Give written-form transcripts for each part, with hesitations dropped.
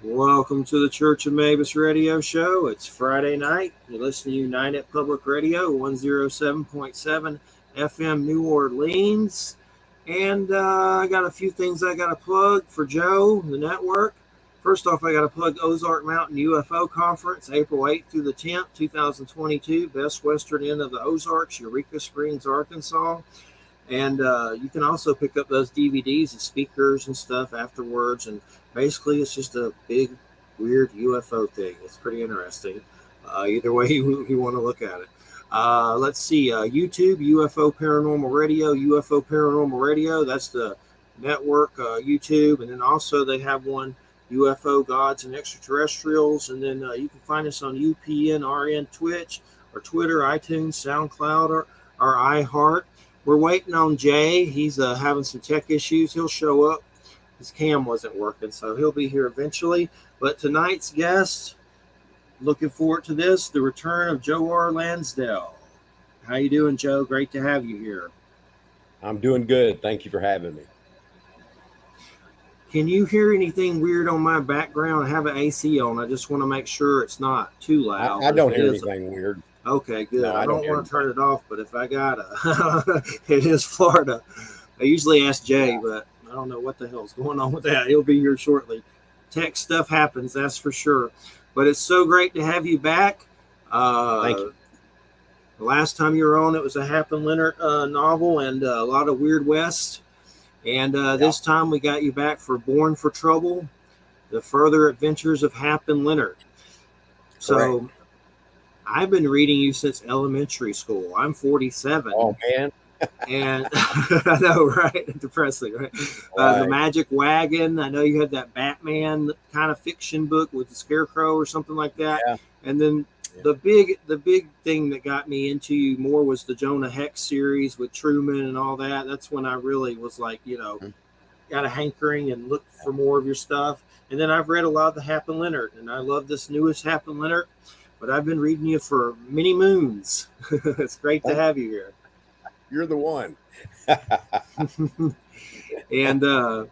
Welcome to the Church of Mabus radio show. It's Friday night. You listen to United Public Radio, 107.7 FM New Orleans. And I got a few things I got to plug for Joe, the network. First off, I got to plug Ozark Mountain UFO Conference, April 8th through the 10th, 2022, best western end of the Ozarks, Eureka Springs, Arkansas. And you can also pick up those DVDs and speakers and stuff afterwards. And basically, it's just a big, weird UFO thing. It's pretty interesting. Either way you want to look at it. Let's see. YouTube, UFO Paranormal Radio. That's the network, YouTube. And then also they have one, UFO Gods and Extraterrestrials. And then you can find us on UPN, RN, Twitch, or Twitter, iTunes, SoundCloud, or iHeart. We're waiting on Jay. He's having some tech issues. He'll show up. His cam wasn't working, so he'll be here eventually. But tonight's guest, looking forward to this, the return of Joe R. Lansdale. How you doing, Joe? Great to have you here. I'm doing good. Thank you for having me. Can you hear anything weird on my background? I have an AC on. I just want to make sure it's not too loud. I don't hear anything weird. Okay, good. No, I don't want to turn it off, but if I gotta, it is Florida. I usually ask Jay, but I don't know what the hell's going on with that. He'll be here shortly. Tech stuff happens, that's for sure. But it's so great to have you back. Thank you. The last time you were on, it was a Hap and Leonard novel and a lot of Weird West. And this time we got you back for Born for Trouble, The Further Adventures of Hap and Leonard. So. Correct. I've been reading you since elementary school. I'm 47. Oh, man. And I know, right? Depressing, right? The Magic Wagon. I know you had that Batman kind of fiction book with the Scarecrow or something like that. Yeah. And then the big thing that got me into you more was the Jonah Hex series with Truman and all that. That's when I really was like, got a hankering and looked for more of your stuff. And then I've read a lot of the Hap and Leonard, and I love this newest Hap and Leonard. But I've been reading you for many moons. It's great to have you here. You're the one. And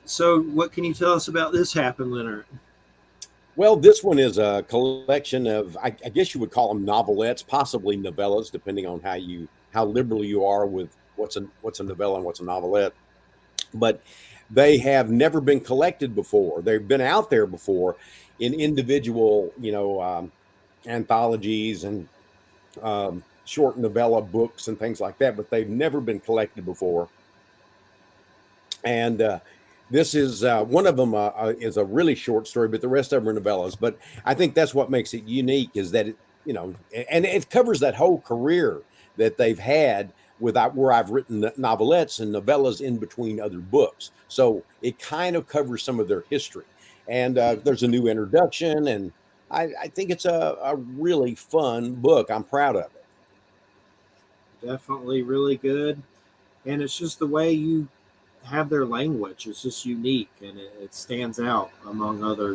so what can you tell us about this Hap and Leonard? Well, this one is a collection of, I guess you would call them novelettes, possibly novellas, depending on how liberal you are with what's a novella and what's a novelette. But they have never been collected before. They've been out there before in individual, anthologies and short novella books and things like that, but they've never been collected before. And this is one of them is a really short story, but the rest of them are novellas. But I think that's what makes it unique, is that it, and it covers that whole career that they've had where I've written novelettes and novellas in between other books. So it kind of covers some of their history. And there's a new introduction, and I think it's a really fun book. I'm proud of it. Definitely really good. And it's just the way you have their language. It's just unique, and it stands out among other,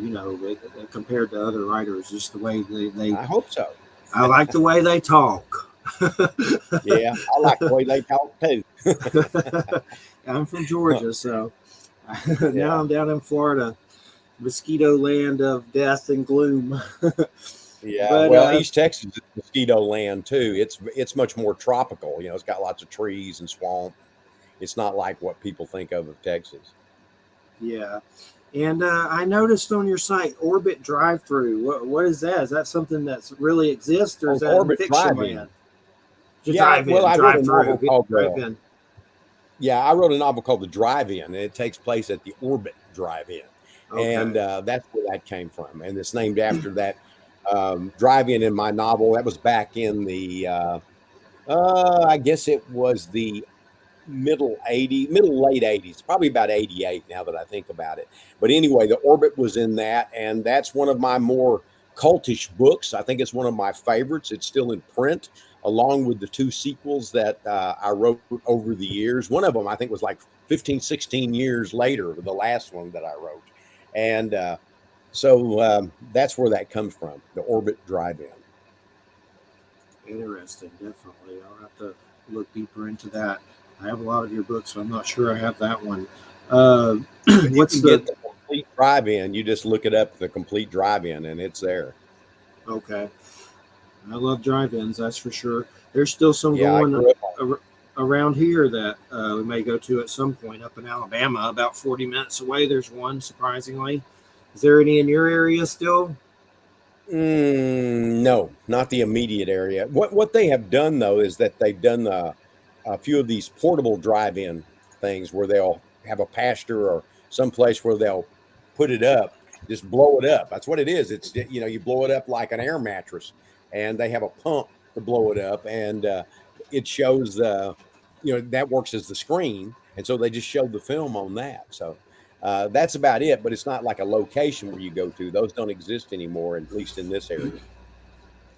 compared to other writers. Just the way they I hope so. I like the way they talk. Yeah, I like the way they talk too. I'm from Georgia, so now I'm down in Florida. Mosquito land of death and gloom. Yeah, but, well, East Texas is mosquito land too. It's much more tropical. It's got lots of trees and swamp. It's not like what people think of Texas. Yeah, and I noticed on your site, Orbit Drive-Through. What is that? Is that something that really exists, or is that Orbit fiction land? I wrote a novel called Drive-In. Yeah, I wrote a novel called The Drive-In, and it takes place at the Orbit Drive-In. Okay. And that's where that came from. And it's named after that drive-in in my novel. That was back in the, I guess it was the late 80s, probably about 88 now that I think about it. But anyway, the Orbit was in that. And that's one of my more cultish books. I think it's one of my favorites. It's still in print, along with the two sequels that I wrote over the years. One of them, I think, was like 15, 16 years later, the last one that I wrote. And so that's where that comes from, the Orbit Drive-In. Interesting, definitely. I'll have to look deeper into that. I have a lot of your books, so I'm not sure I have that one. What's the complete drive-in. You just look it up, the complete drive-in, and it's there. Okay. I love drive-ins, that's for sure. There's still some going around here that we may go to at some point up in Alabama, about 40 minutes away. There's one, surprisingly. Is there any in your area still? No, not the immediate area. What they have done, though, is that they've done a few of these portable drive-in things where they'll have a pasture or some place where they'll put it up, just blow it up. That's what it is. It's, you blow it up like an air mattress, and they have a pump to blow it up, and it shows that works as the screen, and so they just showed the film on that. So that's about it, but it's not like a location where you go to. Those don't exist anymore, at least in this area.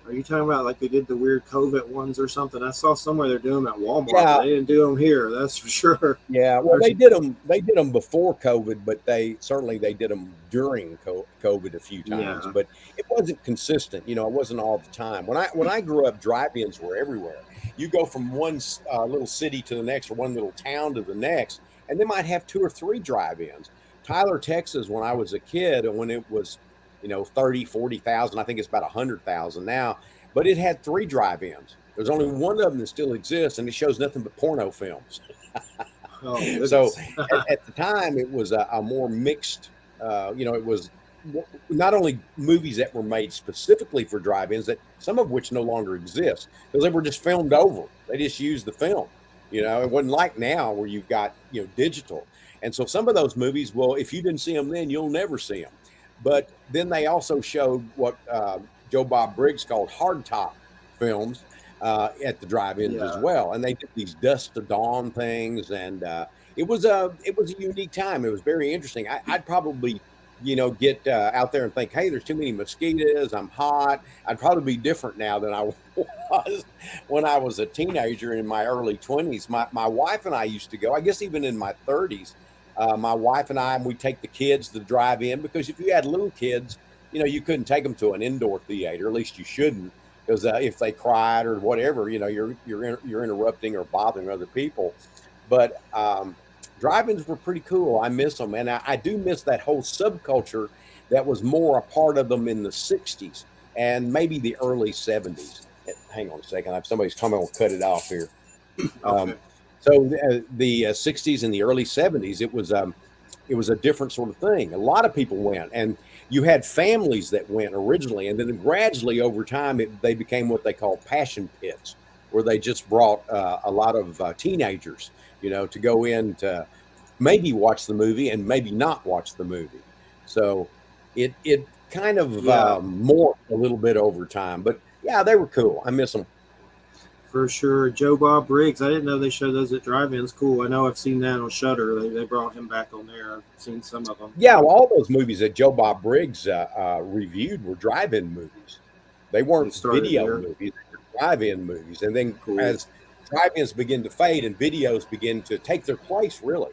Are you talking about like they did the weird COVID ones or something? I saw somewhere they're doing them at Walmart. Yeah. They didn't do them here, that's for sure. Yeah, well, they did them. They did them before COVID, but they did them during COVID a few times. Yeah. But it wasn't consistent. It wasn't all the time. When I grew up, drive-ins were everywhere. You go from one little city to the next, or one little town to the next, and they might have 2 or 3 drive-ins. Tyler, Texas, when I was a kid, and when it was 30, 40,000. I think it's about 100,000 now, but it had 3 drive-ins. There's only one of them that still exists, and it shows nothing but porno films. So at the time, it was a more mixed, it was not only movies that were made specifically for drive-ins, that some of which no longer exist because they were just filmed over. They just used the film. It wasn't like now where you've got, digital. And so some of those movies, well, if you didn't see them then, you'll never see them. But then they also showed what Joe Bob Briggs called hardtop films at the drive-ins as well, and they did these dusk to dawn things, and it was a unique time. It was very interesting. I'd probably get out there and think, hey, there's too many mosquitoes. I'm hot. I'd probably be different now than I was when I was a teenager in my early 20s. My wife and I used to go. I guess even in my 30s. My wife and I, we take the kids to drive in because if you had little kids, you couldn't take them to an indoor theater. At least you shouldn't, because if they cried or whatever, you're interrupting or bothering other people. But drive-ins were pretty cool. I miss them, and I do miss that whole subculture that was more a part of them in the '60s and maybe the early '70s. Hang on a second, somebody's coming. I'll cut it off here. Okay. So the 60s and the early 70s, it was a different sort of thing. A lot of people went, and you had families that went originally, and then gradually over time, they became what they call passion pits, where they just brought a lot of teenagers, to go in to maybe watch the movie and maybe not watch the movie. So it kind of morphed a little bit over time, but yeah, they were cool. I miss them. For sure. Joe Bob Briggs. I didn't know they showed those at drive-ins. Cool. I know I've seen that on Shudder. They brought him back on there. I've seen some of them. Yeah, well, all those movies that Joe Bob Briggs reviewed were drive-in movies. They weren't video movies. They were drive-in movies. And then as drive-ins begin to fade and videos begin to take their place, really,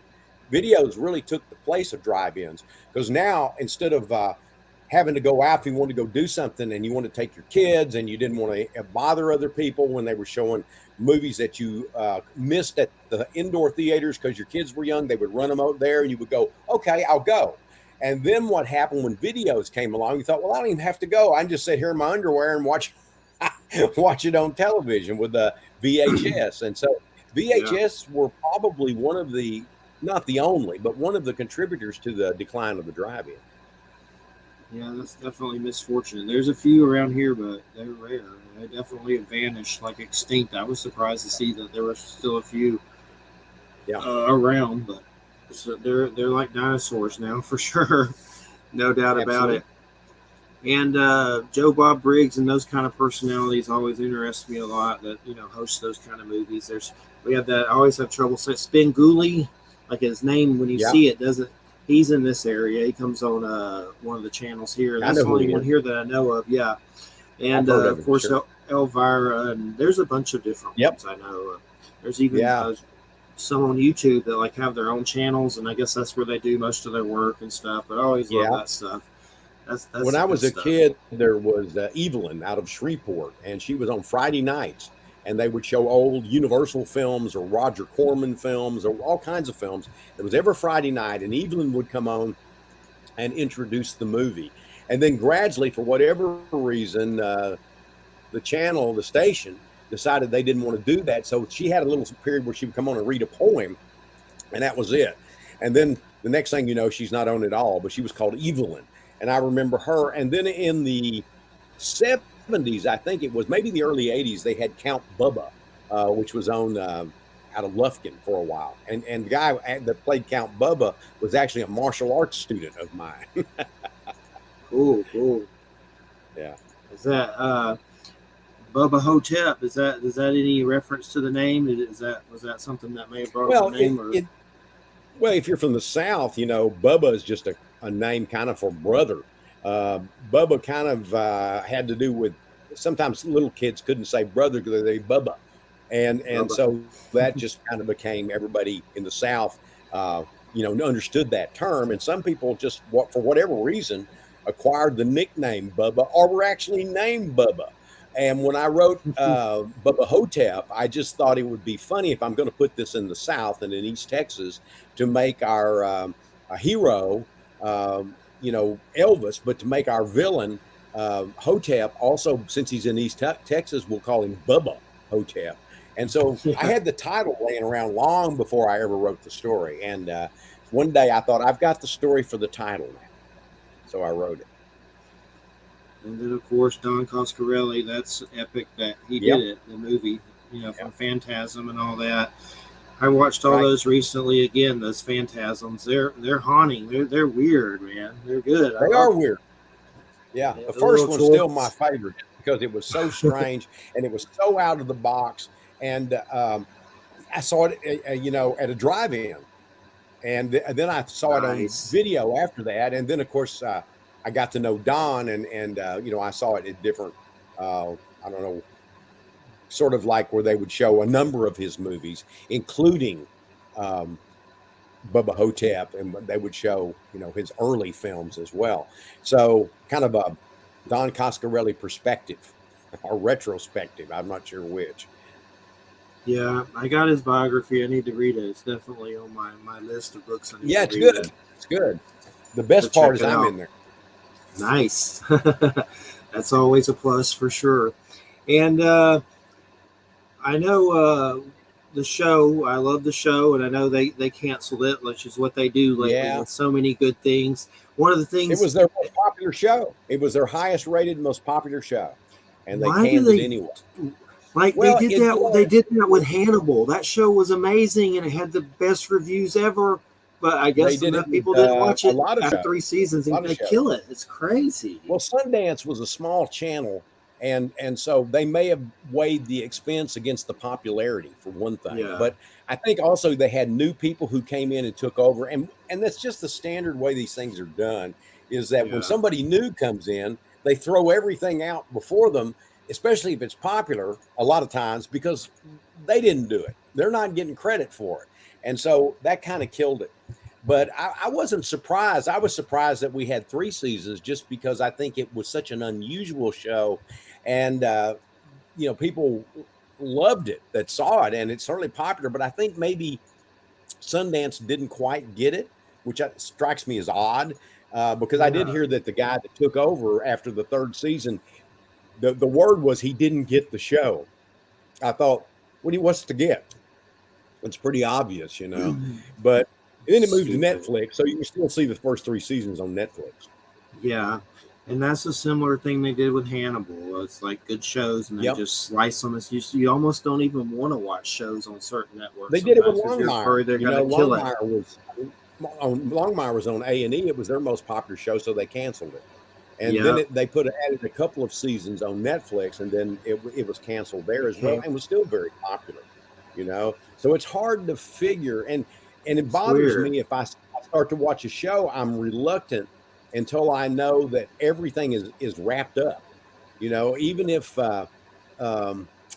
videos really took the place of drive-ins. Because now, instead of having to go out if you want to go do something and you want to take your kids and you didn't want to bother other people when they were showing movies that you missed at the indoor theaters because your kids were young, they would run them out there and you would go, okay, I'll go. And then what happened when videos came along, you thought, well, I don't even have to go. I can just sit here in my underwear and watch it on television with the VHS. And so VHS were probably one of the, not the only, but one of the contributors to the decline of the drive-in. Yeah, that's definitely misfortune. There's a few around here, but they're rare. They definitely have vanished, like extinct. I was surprised to see that there were still a few around, but so they're like dinosaurs now for sure. No doubt about it. And Joe Bob Briggs and those kind of personalities always interest me a lot. That host those kind of movies. We have that. I always have trouble saying Spenguli, like his name when you see it doesn't. He's in this area. He comes on one of the channels here. That's the only one here that I know of. Yeah, and of course Elvira. And there's a bunch of different ones I know. There's even some on YouTube that have their own channels, and I guess that's where they do most of their work and stuff. But I always love that stuff. That's when I was a kid, there was Evelyn out of Shreveport, and she was on Friday nights. And they would show old Universal films or Roger Corman films or all kinds of films. It was every Friday night, and Evelyn would come on, and introduced the movie. And then gradually, for whatever reason, the station decided they didn't want to do that. So she had a little period where she would come on and read a poem, and that was it. And then the next thing you know, she's not on at all, but she was called Evelyn. And I remember her. And then in the 70s, I think it was maybe the early 80s, they had Count Bubba, which was on out of Lufkin for a while. And the guy that played Count Bubba was actually a martial arts student of mine. Cool. Yeah. Is that Bubba Hotep? Is that any reference to the name? Was that something that may have brought up the name? Well, if you're from the South, Bubba is just a name kind of for brother. Bubba kind of had to do with, sometimes little kids couldn't say brother because they say Bubba. And so that just kind of became, everybody in the South, understood that term. And some people just, for whatever reason, acquired the nickname Bubba, or were actually named Bubba. And when I wrote Bubba Hotep, I just thought it would be funny if I'm going to put this in the South and in East Texas to make our hero, Elvis, but to make our villain Hotep. Also, since he's in East Texas, we'll call him Bubba Hotep. And so I had the title laying around long before I ever wrote the story. And one day I thought, I've got the story for the title now. So I wrote it. And then, of course, Don Coscarelli, that's epic that he did it, the movie, from Phantasm and all that. I watched all those recently again, those Phantasms. They're haunting. They're weird, man. They're good. They are weird. Yeah. The first one's still my favorite because it was so strange and it was so out of the box. And I saw it, at a drive-in. And then I saw it on video after that. And then, of course, I got to know Don and I saw it at different, sort of like where they would show a number of his movies, including Bubba Hotep, and they would show, his early films as well. So kind of a Don Coscarelli perspective or retrospective. I'm not sure which. Yeah, I got his biography. I need to read it. It's definitely on my list of books. It's good. It's good. The best part is I'm in there. Nice. That's always a plus for sure. And I know the show. I love the show, and I know they canceled it, which is what they do lately with so many good things. One of the things, it was their most popular show. It was their highest rated, most popular show, and they canned it anyway. They did that. They did that with Hannibal. That show was amazing, and it had the best reviews ever. But I guess people didn't watch it after 3 seasons, and they kill it. It's crazy. Well, Sundance was a small channel, and so they may have weighed the expense against the popularity, for one thing. Yeah. But I think also they had new people who came in and took over, and that's just the standard way these things are done. Is that when somebody new comes in, they throw everything out before them, especially if it's popular. A lot of times because they didn't do it, they're not getting credit for it, and so that kind of killed it. But I wasn't surprised. I was surprised that we had 3 seasons just because I think it was such an unusual show. And, people loved it that saw it. And it's certainly popular. But I think maybe Sundance didn't quite get it, which strikes me as odd. Because I did hear that the guy that took over after the 3rd season, the word was he didn't get the show. I thought, what's to get? It's pretty obvious, But and then it moved to Netflix, so you can still see the first 3 seasons on Netflix. Yeah, and that's a similar thing they did with Hannibal. It's like good shows, and they just slice them. You almost don't even want to watch shows on certain networks. They did it with Longmire. They're going to kill it. Longmire was on A&E. It was their most popular show, so they canceled it. And then they added a couple of seasons on Netflix, and then it was canceled there as well, and was still very popular. So it's hard to figure, and it bothers me if I start to watch a show, I'm reluctant until I know that everything is wrapped up. Even if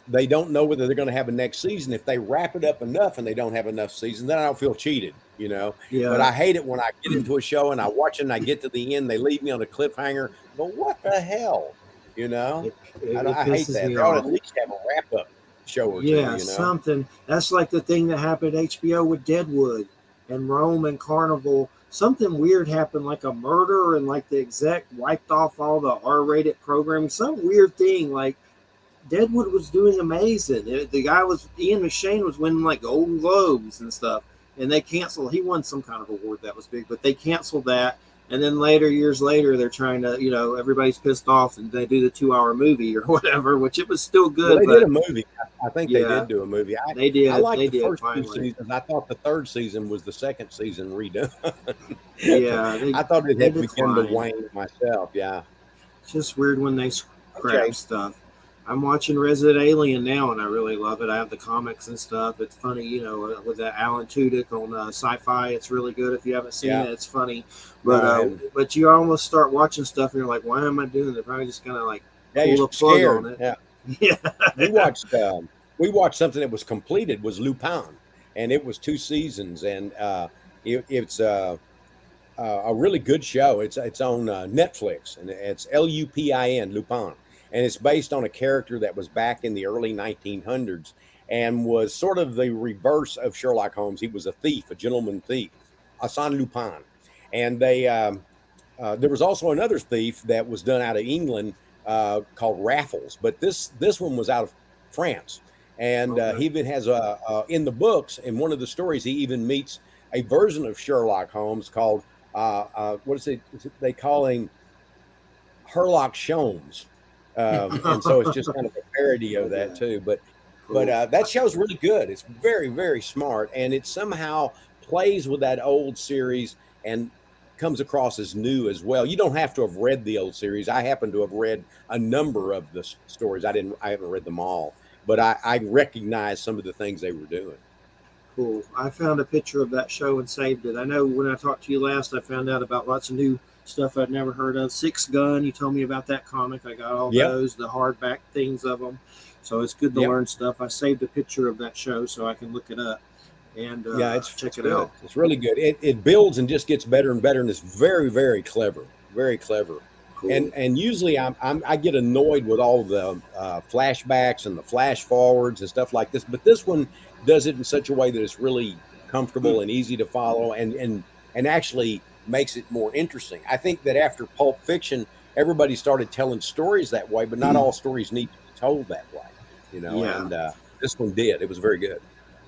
they don't know whether they're going to have a next season, if they wrap it up enough and they don't have enough season, then I don't feel cheated, But I hate it when I get into a show and I watch it and I get to the end, they leave me on a cliffhanger. But what the hell? I hate that. They ought to at least have a wrap-up show or two, something. That's like the thing that happened at HBO with Deadwood. and Rome and Carnival, something weird happened, like a murder, and like the exec wiped off all the R-rated programming. Some weird thing, like Deadwood was doing amazing. The guy was Ian McShane was winning like Golden Globes and stuff, and they canceled. He won some kind of award that was big, but they canceled that. And then years later, they're trying to, everybody's pissed off, and they do the 2-hour movie or whatever, which it was still good. Well, they did a movie. I think they did do a movie. They did. I liked the first 2 seasons. I thought the third season was the second season redone. Yeah, I thought it had begun to wane myself. Yeah, it's just weird when they scrap stuff. I'm watching Resident Alien now, and I really love it. I have the comics and stuff. It's funny, with that Alan Tudyk on Sci-Fi. It's really good. If you haven't seen it, it's funny. But you almost start watching stuff, and you're like, why am I doing this? Probably just kind of like pull the plug on it. Yeah. Yeah. We watched something that was completed, was Lupin, and it was 2 seasons, and it's a really good show. It's on Netflix, and it's Lupin, Lupin. And it's based on a character that was back in the early 1900s and was sort of the reverse of Sherlock Holmes. He was a thief, a gentleman thief, Arsène Lupin. And there was also another thief that was done out of England called Raffles, but this one was out of France. And he even has in the books, in one of the stories, he even meets a version of Sherlock Holmes called what is it? They call him Herlock Sholmes. And so it's just kind of a parody of that too. But that show's really good. It's very, very smart, and it somehow plays with that old series and comes across as new as well. You don't have to have read the old series. I happen to have read a number of the stories. I haven't read them all, but I recognize some of the things they were doing. Cool. I found a picture of that show and saved it. I know when I talked to you last, I found out about lots of new stuff I'd never heard of. Six Gun, you told me about that comic. I got all those, the hardback things of them. So it's good to learn stuff. I saved a picture of that show so I can look it up and check it out. It's really good. It builds and just gets better and better, and it's very, very clever. Very clever. Cool. And usually I get annoyed with all the flashbacks and the flash forwards and stuff like this, but this one does it in such a way that it's really comfortable and easy to follow, and actually makes it more interesting. I think that after Pulp Fiction, everybody started telling stories that way, but not all stories need to be told that way, and this one did. It was very good.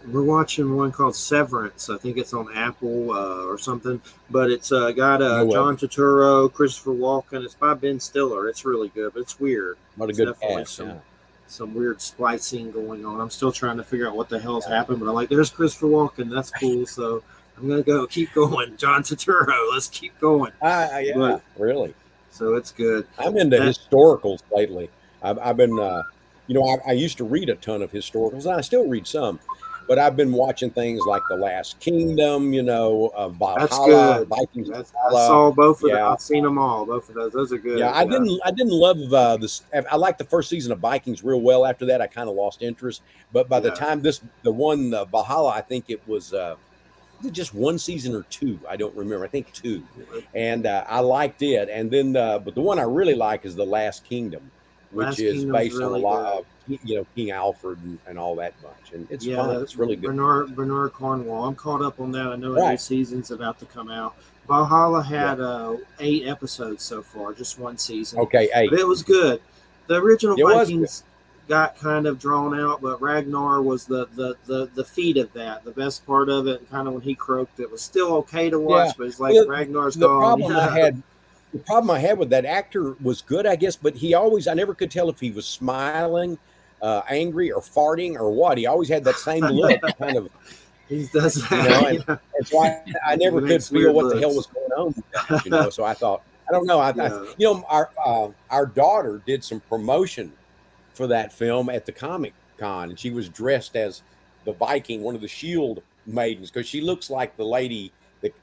We're watching one called Severance. I think it's on Apple or something, but it's got John Turturro, Christopher Walken. It's by Ben Stiller. It's really good, but it's weird. What a good cast, some weird splicing going on. I'm still trying to figure out what the hell's happened, but I'm like, there's Christopher Walken. That's cool. So I'm going to keep going. John Turturro, let's keep going. Really. So it's good. I'm into historicals lately. I've been, I used to read a ton of historicals, and I still read some, but I've been watching things like The Last Kingdom, Valhalla. That's good. Vikings. I saw both of them. I've seen them all. Both of those. Those are good. Yeah, I didn't love this. I liked the first season of Vikings real well. After that, I kind of lost interest. But by the time the one Valhalla, I think it was just 1 season or 2. I don't remember. I think 2. And I liked it. And then, but the one I really like is The Last Kingdom, which is based on a lot of, King Alfred and all that bunch. And it's fun. It's really good. Bernard Cornwell. I'm caught up on that. I know a new season's about to come out. Valhalla had 8 episodes so far, just 1 season. Okay, 8. But it was good. The original Vikings got kind of drawn out, but Ragnar was the feat of that, the best part of it. And kind of when he croaked, it was still okay to watch, but it's like Ragnar's gone. The problem I had with that actor was good, I guess, but I never could tell if he was smiling, angry, or farting, or what. He always had that same look, kind of. He does that. And so I never could feel what the hell was going on with that, So I thought, I don't know. Our daughter did some promotion for that film at the Comic Con, and she was dressed as the Viking, one of the Shield maidens, because she looks like the lady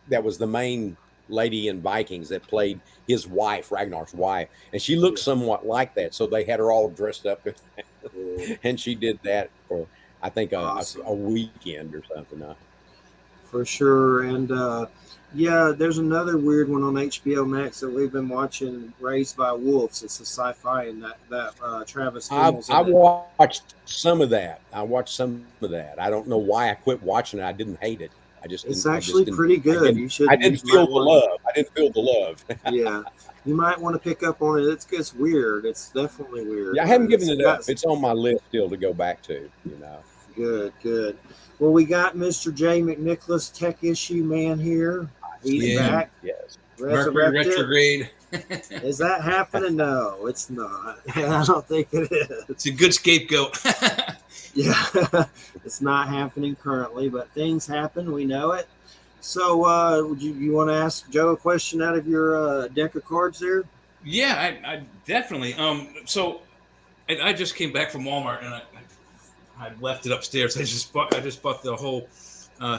that was the main lady in Vikings that played his wife, Ragnar's wife, and she looked somewhat like that. So they had her all dressed up, and she did that for I think a weekend or something. For sure, and there's another weird one on HBO Max that we've been watching, Raised by Wolves. It's a sci-fi, and that Travis Fimmels. I watched some of that. I don't know why I quit watching it. I didn't hate it. It's actually pretty good. You should. I didn't feel the love. I didn't feel the love. Yeah, you might want to pick up on it. It's weird. It's definitely weird. Yeah, I haven't given it up. It's on my list still to go back to. Good. Well, we got Mr. J. McNicholas, Tech Issue Man here. He's back. Yes. Mercury retrograde. Is that happening? No, it's not. I don't think it is. It's a good scapegoat. Yeah, it's not happening currently, but things happen. We know it. So, would you want to ask Joe a question out of your deck of cards there? Yeah, I definitely. So I just came back from Walmart and I left it upstairs. I just bought the whole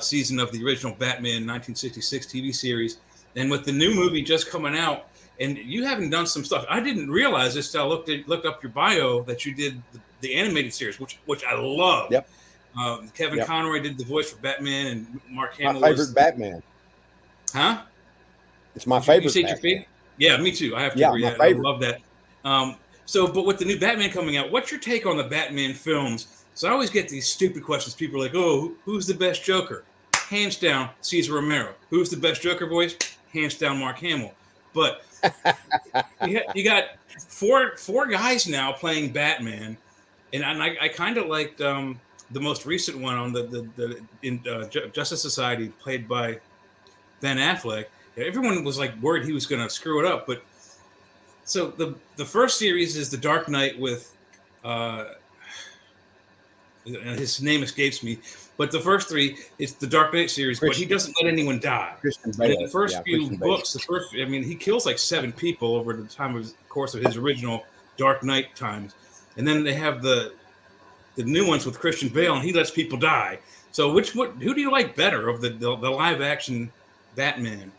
season of the original Batman 1966 TV series, and with the new movie just coming out, and you haven't done some stuff. I didn't realize this till I looked up your bio that you did the animated series, which I love. Yep. Kevin Conroy did the voice for Batman, and Mark Hamill. My favorite Batman. Huh? It's my favorite. You said your favorite? Yeah, me too. I have to agree. I love that. But with the new Batman coming out, what's your take on the Batman films? So I always get these stupid questions. People are like, "Oh, who's the best Joker?" Hands down, Cesar Romero. Who's the best Joker voice? Hands down, Mark Hamill. But you got four guys now playing Batman, and I kind of liked the most recent one on the Justice Society, played by Ben Affleck. Everyone was like worried he was going to screw it up, but so the first series is The Dark Knight with his name escapes me, but the first three is the Dark Knight series, but he doesn't let anyone die. Christian Bale. And in the first few books, he kills like 7 people over the course of his original Dark Knight times, and then they have the new ones with Christian Bale, and he lets people die. So who do you like better of the live action Batman?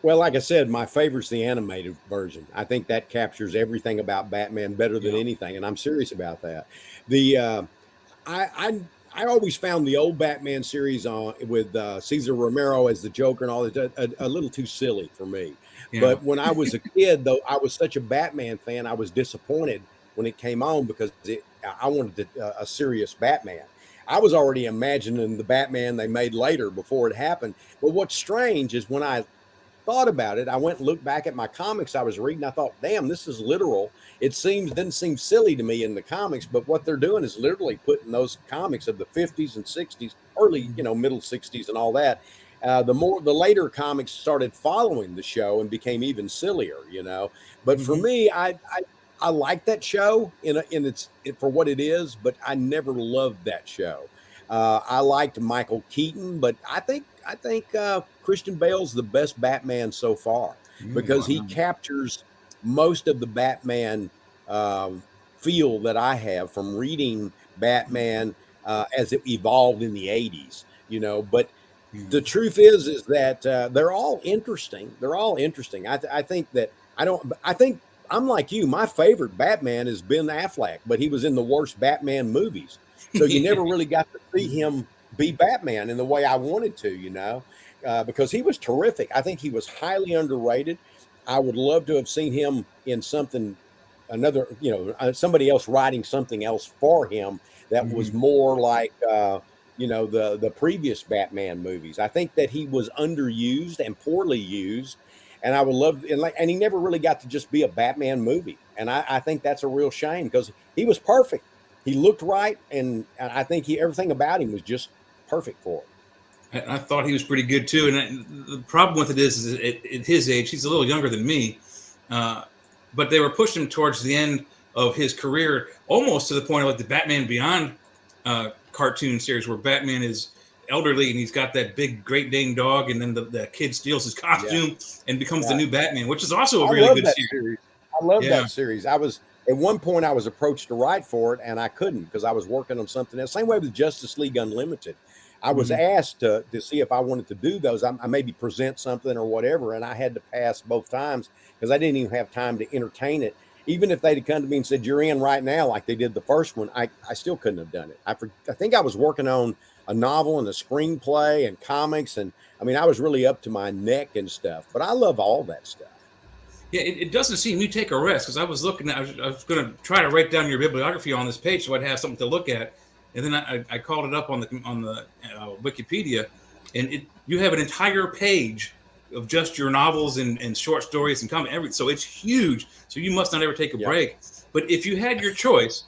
Well, like I said, my favorite's the animated version. I think that captures everything about Batman better than anything, and I'm serious about that. I always found the old Batman series with Cesar Romero as the Joker and all that a little too silly for me. Yeah. But when I was a kid, though, I was such a Batman fan. I was disappointed when it came on because I wanted a serious Batman. I was already imagining the Batman they made later before it happened. But what's strange is when I thought about it, I went and looked back at my comics I was reading. I thought, damn, this is literal. It didn't seem silly to me in the comics, but what they're doing is literally putting those comics of the 50s and 60s, early, middle 60s and all that. The later comics started following the show and became even sillier, But for me, I like that show for what it is, but I never loved that show. I liked Michael Keaton, but I think Christian Bale's the best Batman so far because he captures most of the Batman feel that I have from reading Batman as it evolved in the 80s, But the truth is that they're all interesting. I think I'm like you. My favorite Batman is Ben Affleck, but he was in the worst Batman movies. So you never really got to see him be Batman in the way I wanted to, because he was terrific. I think he was highly underrated. I would love to have seen him in somebody else writing something else for him that was more like, the previous Batman movies. I think that he was underused and poorly used. And I would love, and he never really got to just be a Batman movie. And I think that's a real shame because he was perfect. He looked right, and I think everything about him was just perfect for him. I thought he was pretty good too. And the problem with it is at his age, he's a little younger than me, but they were pushing him towards the end of his career, almost to the point of like the Batman Beyond cartoon series, where Batman is elderly and he's got that big Great Dane dog, and then the kid steals his costume and becomes the new Batman, which is also a really good series. I love that series. At one point, I was approached to write for it, and I couldn't because I was working on something else. Same way with Justice League Unlimited. I was asked to see if I wanted to do those. I maybe present something or whatever, and I had to pass both times because I didn't even have time to entertain it. Even if they'd come to me and said, "You're in right now," like they did the first one, I still couldn't have done it. I think I was working on a novel and a screenplay and comics, and I was really up to my neck and stuff. But I love all that stuff. Yeah, it doesn't seem you take a rest because I was looking. I was going to try to write down your bibliography on this page so I'd have something to look at. And then I called it up on the Wikipedia, and you have an entire page of just your novels and short stories and comic. So it's huge. So you must not ever take a break. But if you had your choice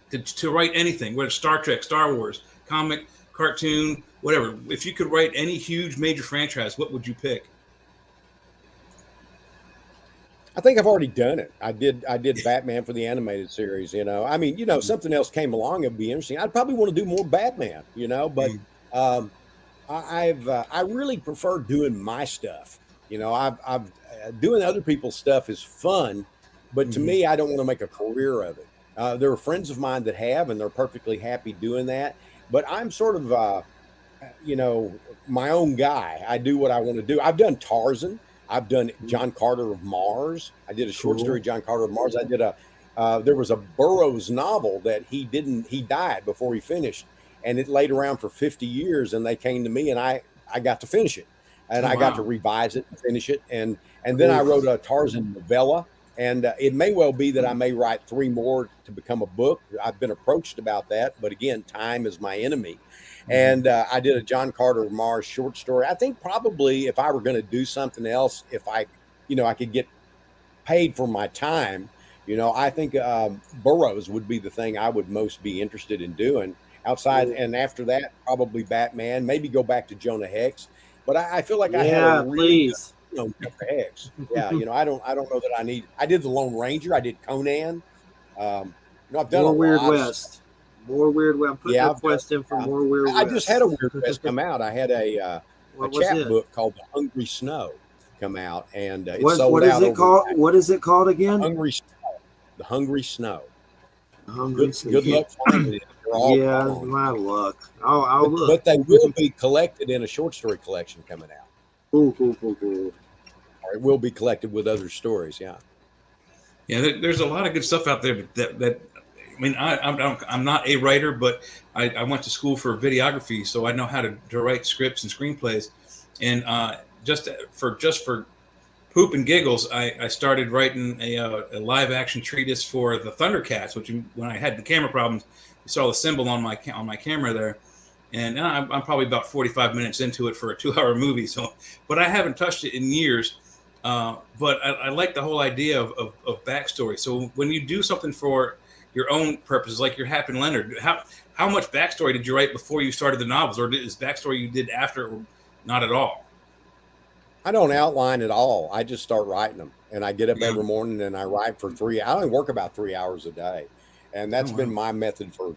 to write anything, whether Star Trek, Star Wars, comic, cartoon, whatever, if you could write any huge major franchise, what would you pick? I think I've already done it. I did Batman for the animated series, I mean, something else came along, it'd be interesting. I'd probably want to do more Batman, but I really prefer doing my stuff. I've doing other people's stuff is fun, but to me, I don't want to make a career of it. There are friends of mine that have, and they're perfectly happy doing that. But I'm sort of, my own guy. I do what I want to do. I've done Tarzan. I've done John Carter of Mars. I did a short story, John Carter of Mars. I did there was a Burroughs novel that he died before he finished, and it laid around for 50 years, and they came to me, and I got to finish it, and I got to revise it and finish it, and then I wrote a Tarzan novella, and it may well be that I may write 3 more to become a book. I've been approached about that, but again, time is my enemy. And I did a John Carter of Mars short story. I think probably if I were going to do something else, if I could get paid for my time, I think Burroughs would be the thing I would most be interested in doing outside. And after that, probably Batman, maybe go back to Jonah Hex. But I feel like I had a really Jonah Hex. Yeah, I don't know that I did the Lone Ranger. I did Conan. I've done more Weird West. More Weird West. I'm putting a request in for more Weird West. I just had a Weird West come out. I had a chapbook called The Hungry Snow come out, and it sold out. What is it called? What is it called again? The Hungry Snow. Good luck finding it. My luck. I'll look. But they will be collected in a short story collection coming out. Cool. Or it will be collected with other stories. Yeah. Yeah, there's a lot of good stuff out there that I mean, I'm not a writer, but I went to school for videography, so I know how to write scripts and screenplays. And just for poop and giggles, I started writing a live action treatise for the Thundercats, which when I had the camera problems, you saw the symbol on my camera there. And I'm probably about 45 minutes into it for a 2-hour movie. So, but I haven't touched it in years. But I like the whole idea of backstory. So when you do something for your own purposes, like your Hap and Leonard, how much backstory did you write before you started the novels, or is backstory you did after, or not at all? I don't outline at all. I just start writing them, and I get up every morning and I write for 3. I only work about 3 hours a day, and that's been my method for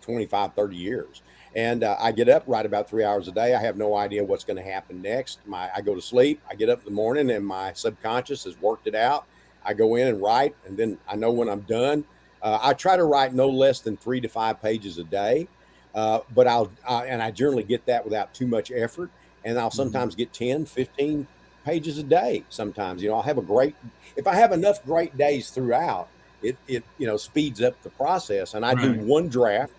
25, 30 years. And I get up, write about 3 hours a day. I have no idea what's going to happen next. I go to sleep. I get up in the morning, and my subconscious has worked it out. I go in and write, and then I know when I'm done. I try to write no less than 3 to 5 pages a day, but I generally get that without too much effort. And I'll sometimes get 10, 15 pages a day. Sometimes, I'll have if I have enough great days throughout, it speeds up the process. And I do one draft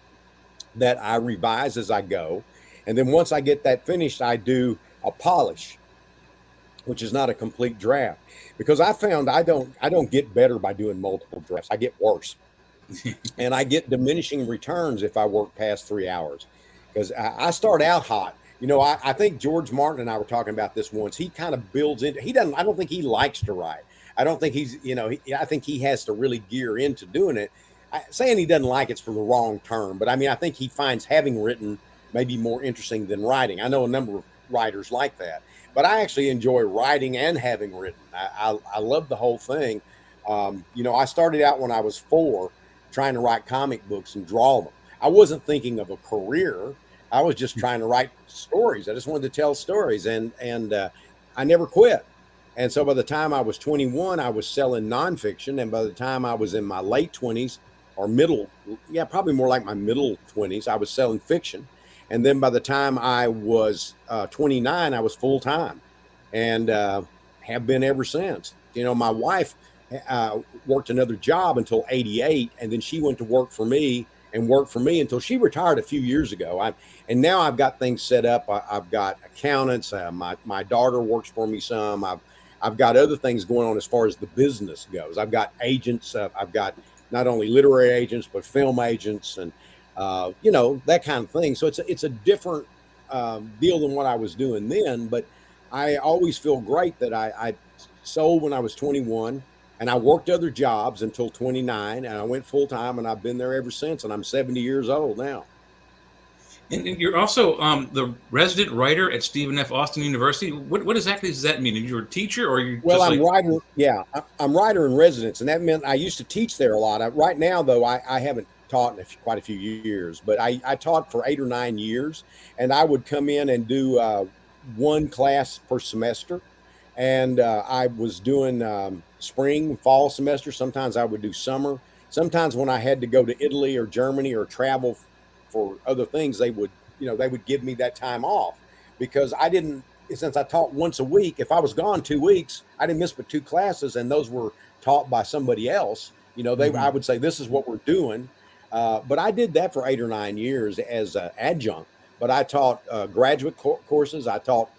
that I revise as I go. And then once I get that finished, I do a polish, which is not a complete draft, because I found I don't get better by doing multiple drafts. I get worse. And I get diminishing returns if I work past 3 hours, because I start out hot. I think George Martin and I were talking about this once. He kind of builds into, I don't think he likes to write. I don't think I think he has to really gear into doing it. Saying he doesn't like it's for the wrong term, but I think he finds having written maybe more interesting than writing. I know a number of writers like that, but I actually enjoy writing and having written. I love the whole thing. I started out when I was 4 trying to write comic books and draw them. I wasn't thinking of a career. I was just trying to write stories. I just wanted to tell stories, and I never quit. And so by the time I was 21, I was selling nonfiction. And by the time I was in my late 20s or probably more like my middle 20s, I was selling fiction. And then by the time I was 29, I was full time, and have been ever since. My wife worked another job until 88, and then she went to work for me until she retired a few years ago. And now I've got things set up. I've got accountants. My daughter works for me some. I've got other things going on as far as the business goes. I've got agents. I've got not only literary agents, but film agents. And that kind of thing. So it's a different deal than what I was doing then. But I always feel great that I sold when I was 21, and I worked other jobs until 29, and I went full time, and I've been there ever since. And I'm 70 years old now. And you're also the resident writer at Stephen F. Austin University. What exactly does that mean? Are you a teacher, or are you? Well, I'm writer. Yeah, I'm writer in residence, and that meant I used to teach there a lot. Right now, though, I haven't taught in quite a few years, but I taught for 8 or 9 years, and I would come in and do one class per semester. And I was doing spring, fall semester. Sometimes I would do summer. Sometimes when I had to go to Italy or Germany or travel for other things, they would give me that time off, because since I taught once a week, if I was gone 2 weeks, I didn't miss but 2 classes, and those were taught by somebody else. I would say, this is what we're doing. But I did that for 8 or 9 years as an adjunct. But I taught graduate courses. I taught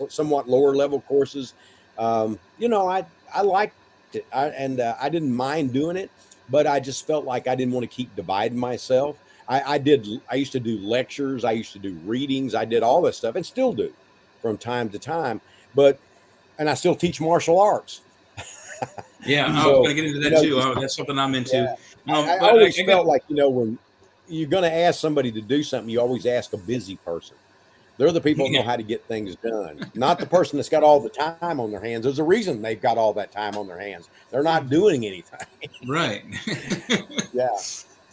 somewhat lower level courses. I liked it, I didn't mind doing it, but I just felt like I didn't want to keep dividing myself. I used to do lectures. I used to do readings. I did all this stuff, and still do from time to time. And I still teach martial arts. Yeah, I was going to get into that too. That's something I'm into. Yeah. I always felt like, when you're going to ask somebody to do something, you always ask a busy person. They're the people that know how to get things done, not the person that's got all the time on their hands. There's a reason they've got all that time on their hands. They're not doing anything. Right. Yeah.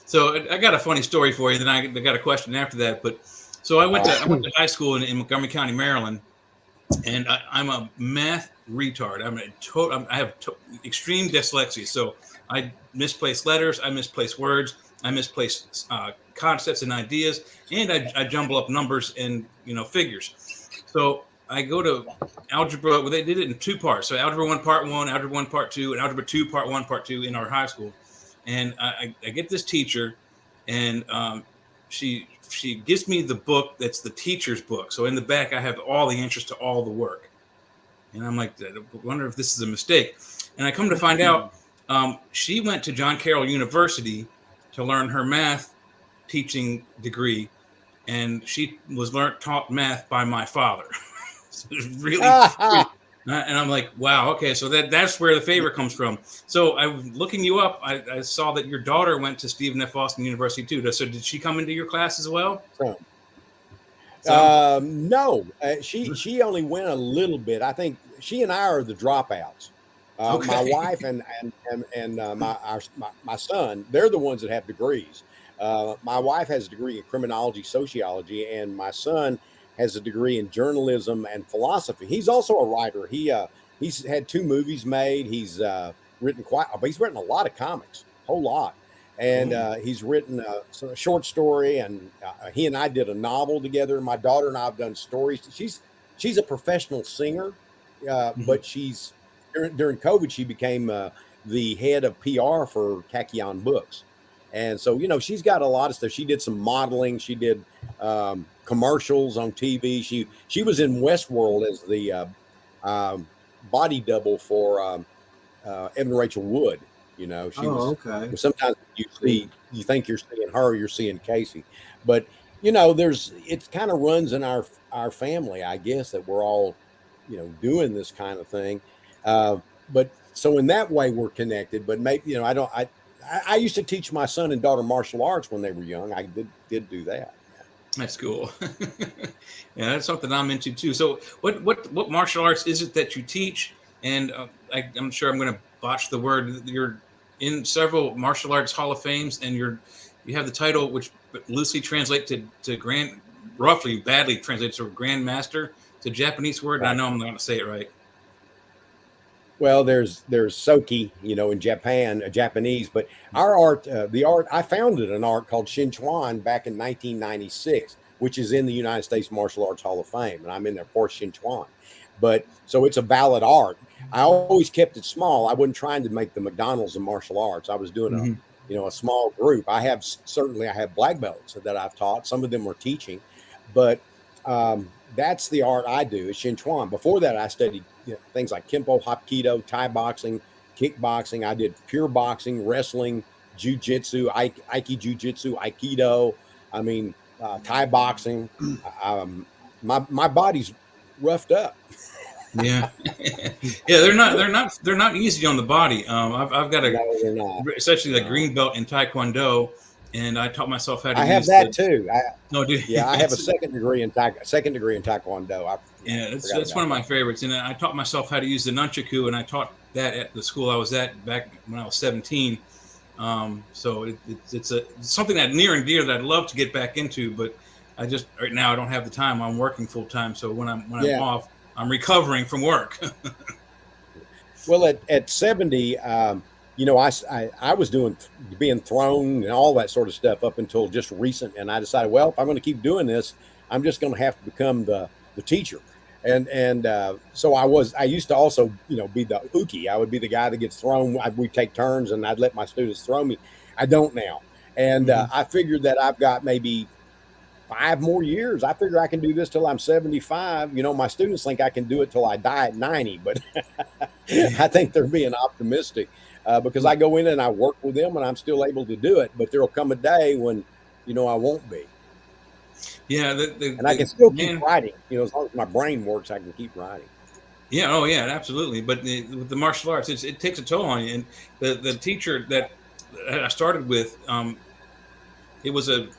So I got a funny story for you. Then I got a question after that. But so I went to high school in Montgomery County, Maryland, and I'm a math retard. I have extreme dyslexia. So I misplace letters. I misplace words. I misplace concepts and ideas, and I jumble up numbers and figures. So I go to algebra. Well, they did it in 2 parts. So algebra 1 part 1, algebra 1 part 2, and algebra 2 part 1 part 2 in our high school. And I get this teacher, and she gives me the book that's the teacher's book. So in the back, I have all the answers to all the work. And I'm like, I wonder if this is a mistake. And I come to find out she went to John Carroll University to learn her math teaching degree, and she was taught math by my father. So it was really and I'm like, wow, okay, so that's where the favor comes from. So I was looking you up. I saw that your daughter went to Stephen F. Austin University too. So did she come into your class as well? No, she only went a little bit. I think she and I are the dropouts. Okay. My wife and my son, they're the ones that have degrees. My wife has a degree in criminology, sociology, and my son has a degree in journalism and philosophy. He's also a writer. He's had 2 movies made. He's written a lot of comics, a whole lot. And he's written a short story, and he and I did a novel together. My daughter and I have done stories. She's a professional singer, but during COVID, she became the head of PR for Kakion Books. And so, she's got a lot of stuff. She did some modeling. She did commercials on TV. She was in Westworld as the body double for Evan Rachel Wood. Okay. Sometimes you think you're seeing her, you're seeing Casey. But, it kind of runs in our family, I guess, that we're all, doing this kind of thing. But so in that way we're connected, but maybe, I used to teach my son and daughter martial arts when they were young. I did do that. That's cool. Yeah, that's something I'm into too. So what martial arts is it that you teach? And I'm sure I'm going to botch the word. You're in several martial arts Hall of Fames, and you have the title, which loosely translates to roughly badly translates to Grand Master. It's a Japanese word, and I know I'm not going to say it right. Well, there's Soki, in Japan, Japanese, but our art, I founded an art called Shinchuan back in 1996, which is in the United States Martial Arts Hall of Fame, and I'm in there for Shinchuan. But so it's a valid art. I always kept it small. I wasn't trying to make the McDonald's of martial arts. I was doing a small group. I have black belts that I've taught. Some of them were teaching, but that's the art I do is Shinchuan. Before that, I studied things like Kempo, Hapkido, Thai boxing, kickboxing. I did pure boxing, wrestling, jiu-jitsu, Aiki jiu-jitsu, Aikido. I mean, Thai boxing. My body's roughed up. Yeah, yeah, they're not easy on the body. I've got essentially the green belt in Taekwondo, and I taught myself how to. I have that too. Yeah, I have a second degree in Taekwondo. That's one of my favorites, and I taught myself how to use the nunchaku, and I taught that at the school I was at back when I was 17. So it's something that near and dear that I'd love to get back into, but right now I don't have the time. I'm working full time, so when I'm off, I'm recovering from work. Well, at 70, I was being thrown and all that sort of stuff up until just recent. And I decided, well, if I'm going to keep doing this, I'm just going to have to become the teacher. And so I used to also, be the uki. I would be the guy that gets thrown. We'd take turns and I'd let my students throw me. I don't now. And I figured that I've got maybe 5 more years. I figure I can do this till I'm 75. My students think I can do it till I die at 90, but I think they're being optimistic because I go in and I work with them and I'm still able to do it. But there'll come a day when, I won't be. Yeah. And I can still keep writing. As long as my brain works, I can keep writing. Yeah. Oh, yeah, absolutely. But with the martial arts, it takes a toll on you. And the teacher that I started with, it was a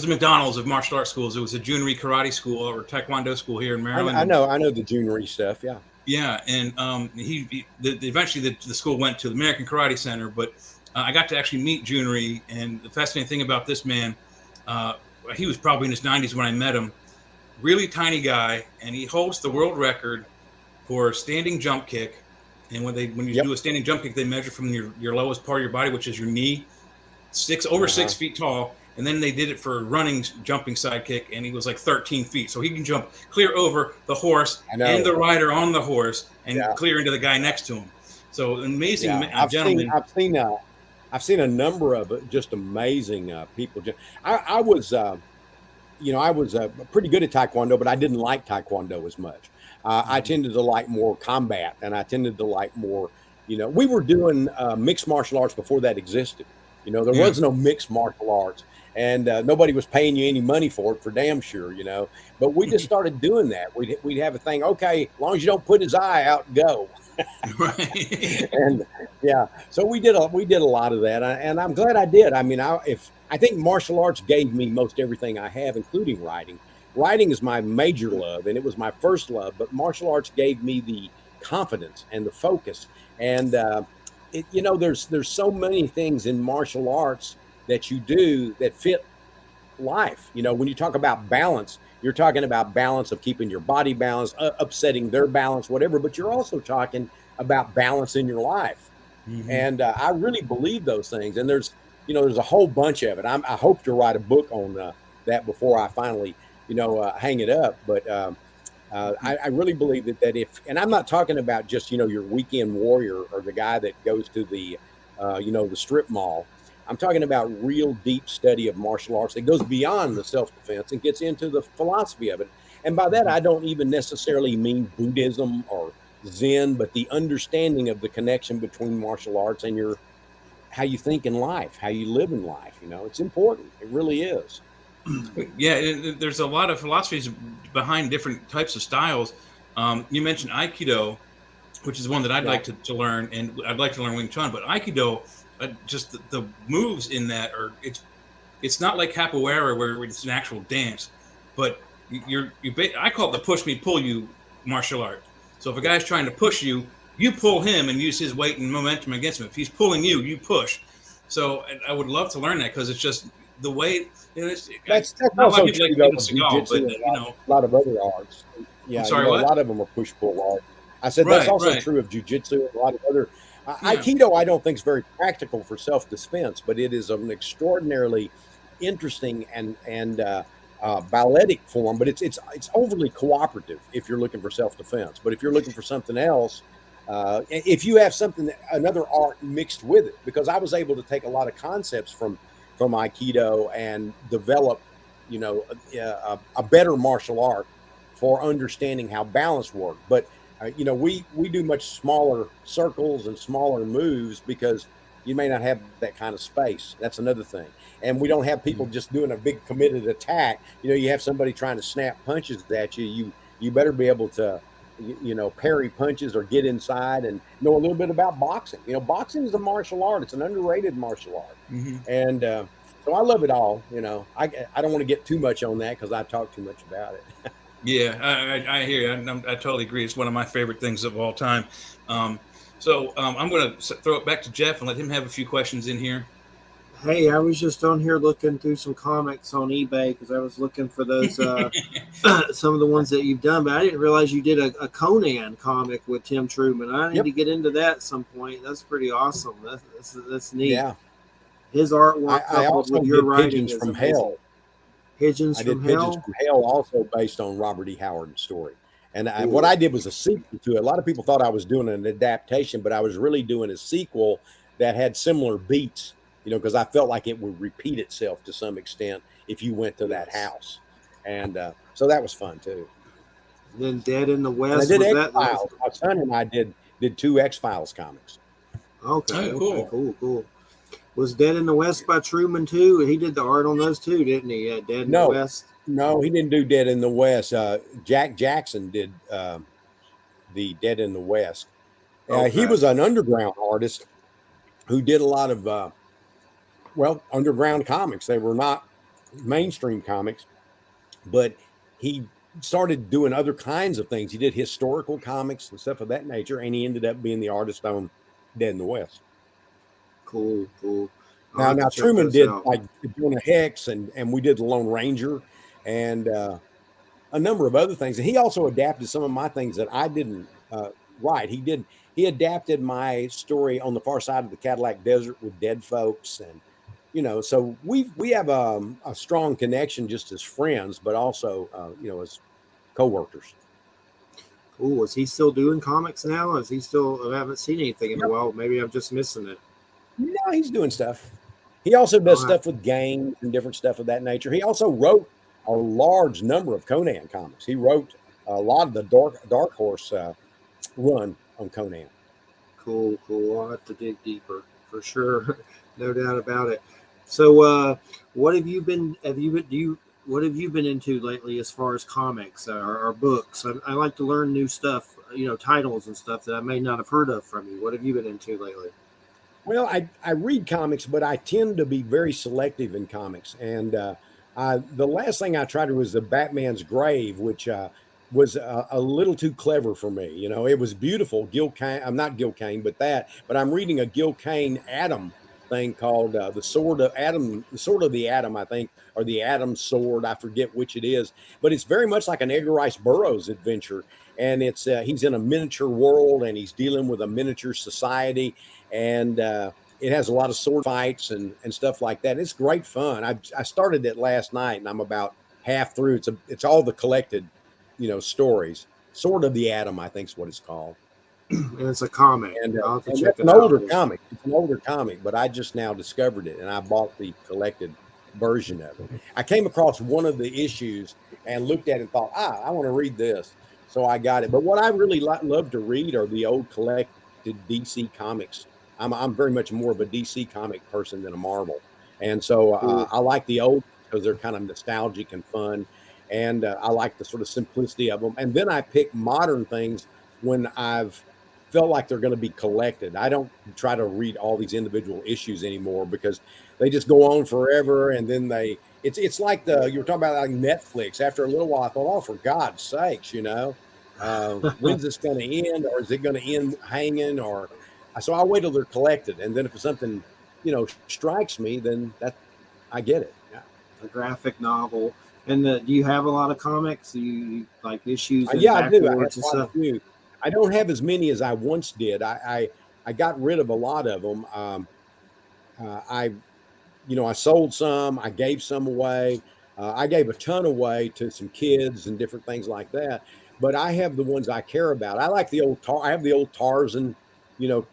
McDonald's of martial arts schools. It was a Junri karate school or Taekwondo school here in Maryland. I know the Junri stuff. Yeah. Yeah, and eventually the school went to the American Karate Center, but I got to actually meet Junri. And the fascinating thing about this man, he was probably in his 90s when I met him. Really tiny guy, and he holds the world record for standing jump kick. And when you do a standing jump kick, they measure from your lowest part of your body, which is your knee, 6 feet tall. And then they did it for running, jumping sidekick, and he was like 13 feet. So he can jump clear over the horse and the rider on the horse and clear into the guy next to him. So amazing gentleman. I've seen a number of just amazing people. I was pretty good at Taekwondo, but I didn't like Taekwondo as much. I tended to like more combat, and I tended to like more, we were doing mixed martial arts before that existed. There was no mixed martial arts. And nobody was paying you any money for it, for damn sure, But we just started doing that. We'd have a thing. Okay, as long as you don't put his eye out, go. Right. And so we did a lot of that, and I'm glad I did. I mean, I think martial arts gave me most everything I have, including writing. Writing is my major love, and it was my first love. But martial arts gave me the confidence and the focus. And there's so many things in martial arts that you do that fit life. When you talk about balance, you're talking about balance of keeping your body balanced, upsetting their balance, whatever, but you're also talking about balance in your life. Mm-hmm. And I really believe those things. And there's a whole bunch of it. I hope to write a book on that before I finally, hang it up. But I really believe that if, and I'm not talking about just, your weekend warrior or the guy that goes to the, the strip mall. I'm talking about real deep study of martial arts that goes beyond the self-defense and gets into the philosophy of it. And by that, I don't even necessarily mean Buddhism or Zen, but the understanding of the connection between martial arts and how you think in life, how you live in life. It's important. It really is. Yeah, there's a lot of philosophies behind different types of styles. You mentioned Aikido, which is one that I'd like to learn, and I'd like to learn Wing Chun, but Aikido, just the moves in that it's not like capoeira where it's an actual dance, but I call it the push me pull you martial art. So if a guy's trying to push you, you pull him and use his weight and momentum against him. If he's pulling you, you push. So I would love to learn that because it's just the way. That's also true like jiu-jitsu, a lot of other arts. Yeah, I'm sorry, a lot of them are push pull art. I said that's also true of jiu-jitsu and a lot of other. Aikido, I don't think is very practical for self-defense, but it is an extraordinarily interesting and balletic form. But it's overly cooperative if you're looking for self-defense. But if you're looking for something else, if you have another art mixed with it, because I was able to take a lot of concepts from Aikido and develop, a better martial art for understanding how balance works. But we do much smaller circles and smaller moves because you may not have that kind of space. That's another thing. And we don't have people just doing a big committed attack. You have somebody trying to snap punches at you. You better be able to, parry punches or get inside and know a little bit about boxing. Boxing is a martial art. It's an underrated martial art. Mm-hmm. And so I love it all. I don't want to get too much on that because I talk too much about it. Yeah, I hear you. I totally agree. It's one of my favorite things of all time. So I'm going to throw it back to Jeff and let him have a few questions in here. Hey, I was just on here looking through some comics on eBay because I was looking for those some of the ones that you've done, but I didn't realize you did a Conan comic with Tim Truman. I need to get into that at some point. That's pretty awesome. That's neat. Yeah, his artwork I also with your did writing Pigeons from Hell. Pigeons from Hell, also based on Robert E. Howard's story. And what I did was a sequel to it. A lot of people thought I was doing an adaptation, but I was really doing a sequel that had similar beats. Because I felt like it would repeat itself to some extent if you went to that house. And so that was fun, too. And then Dead in the West. And I did X-Files. My son and I did 2 X-Files comics. Okay, cool. Was Dead in the West by Truman, too? He did the art on those, too, didn't he? Dead in the West? No, he didn't do Dead in the West. Jack Jackson did the Dead in the West. He was an underground artist who did a lot of... underground comics. They were not mainstream comics, but he started doing other kinds of things. He did historical comics and stuff of that nature, and he ended up being the artist on Dead in the West. Cool. Now Truman did like Jonah Hex, and we did The Lone Ranger, and a number of other things. And he also adapted some of my things that I didn't write. He adapted my story On the Far Side of the Cadillac Desert with Dead Folks, and so we have a strong connection just as friends, but also, as co-workers. Cool. Is he still doing comics now? I haven't seen anything in a while. Maybe I'm just missing it. No, he's doing stuff. He also does stuff with gangs and different stuff of that nature. He also wrote a large number of Conan comics. He wrote a lot of the Dark Horse run on Conan. Cool. I'll have to dig deeper for sure. No doubt about it. So, what have you been into lately as far as comics or books? I like to learn new stuff, titles and stuff that I may not have heard of from you. What have you been into lately? Well, I read comics, but I tend to be very selective in comics. And the last thing I tried was the Batman's Grave, which was a little too clever for me. It was beautiful. Gil Kane, I'm not Gil Kane, but I'm reading a Gil Kane Atom thing called the Sword of the Atom, I think, or the Atom Sword. I forget which it is, but it's very much like an Edgar Rice Burroughs adventure. And it's he's in a miniature world and he's dealing with a miniature society, and it has a lot of sword fights and stuff like that. It's great fun. I started it last night and I'm about half through. It's all the collected, stories. Sword of the Atom, I think is what it's called. And it's a comic. And it's an older comic. It's an older comic, but I just now discovered it and I bought the collected version of it. I came across one of the issues and looked at it and thought, I want to read this. So I got it. But what I really love to read are the old collected DC comics. I'm very much more of a DC comic person than a Marvel. And so I like the old because they're kind of nostalgic and fun. And I like the sort of simplicity of them. And then I pick modern things when I've felt like they're going to be collected. I don't try to read all these individual issues anymore because they just go on forever. And then it's like you were talking about like Netflix. After a little while, I thought, oh, for God's sakes, when's this going to end, or is it going to end hanging? So I wait till they're collected, and then if something, strikes me, then I get it. Yeah. A graphic novel. And do you have a lot of comics? Do you like issues? And I do. I have and stuff? I don't have as many as I once did. I got rid of a lot of them. I sold some. I gave some away. I gave a ton away to some kids and different things like that. But I have the ones I care about. I like I have the old Tarzan,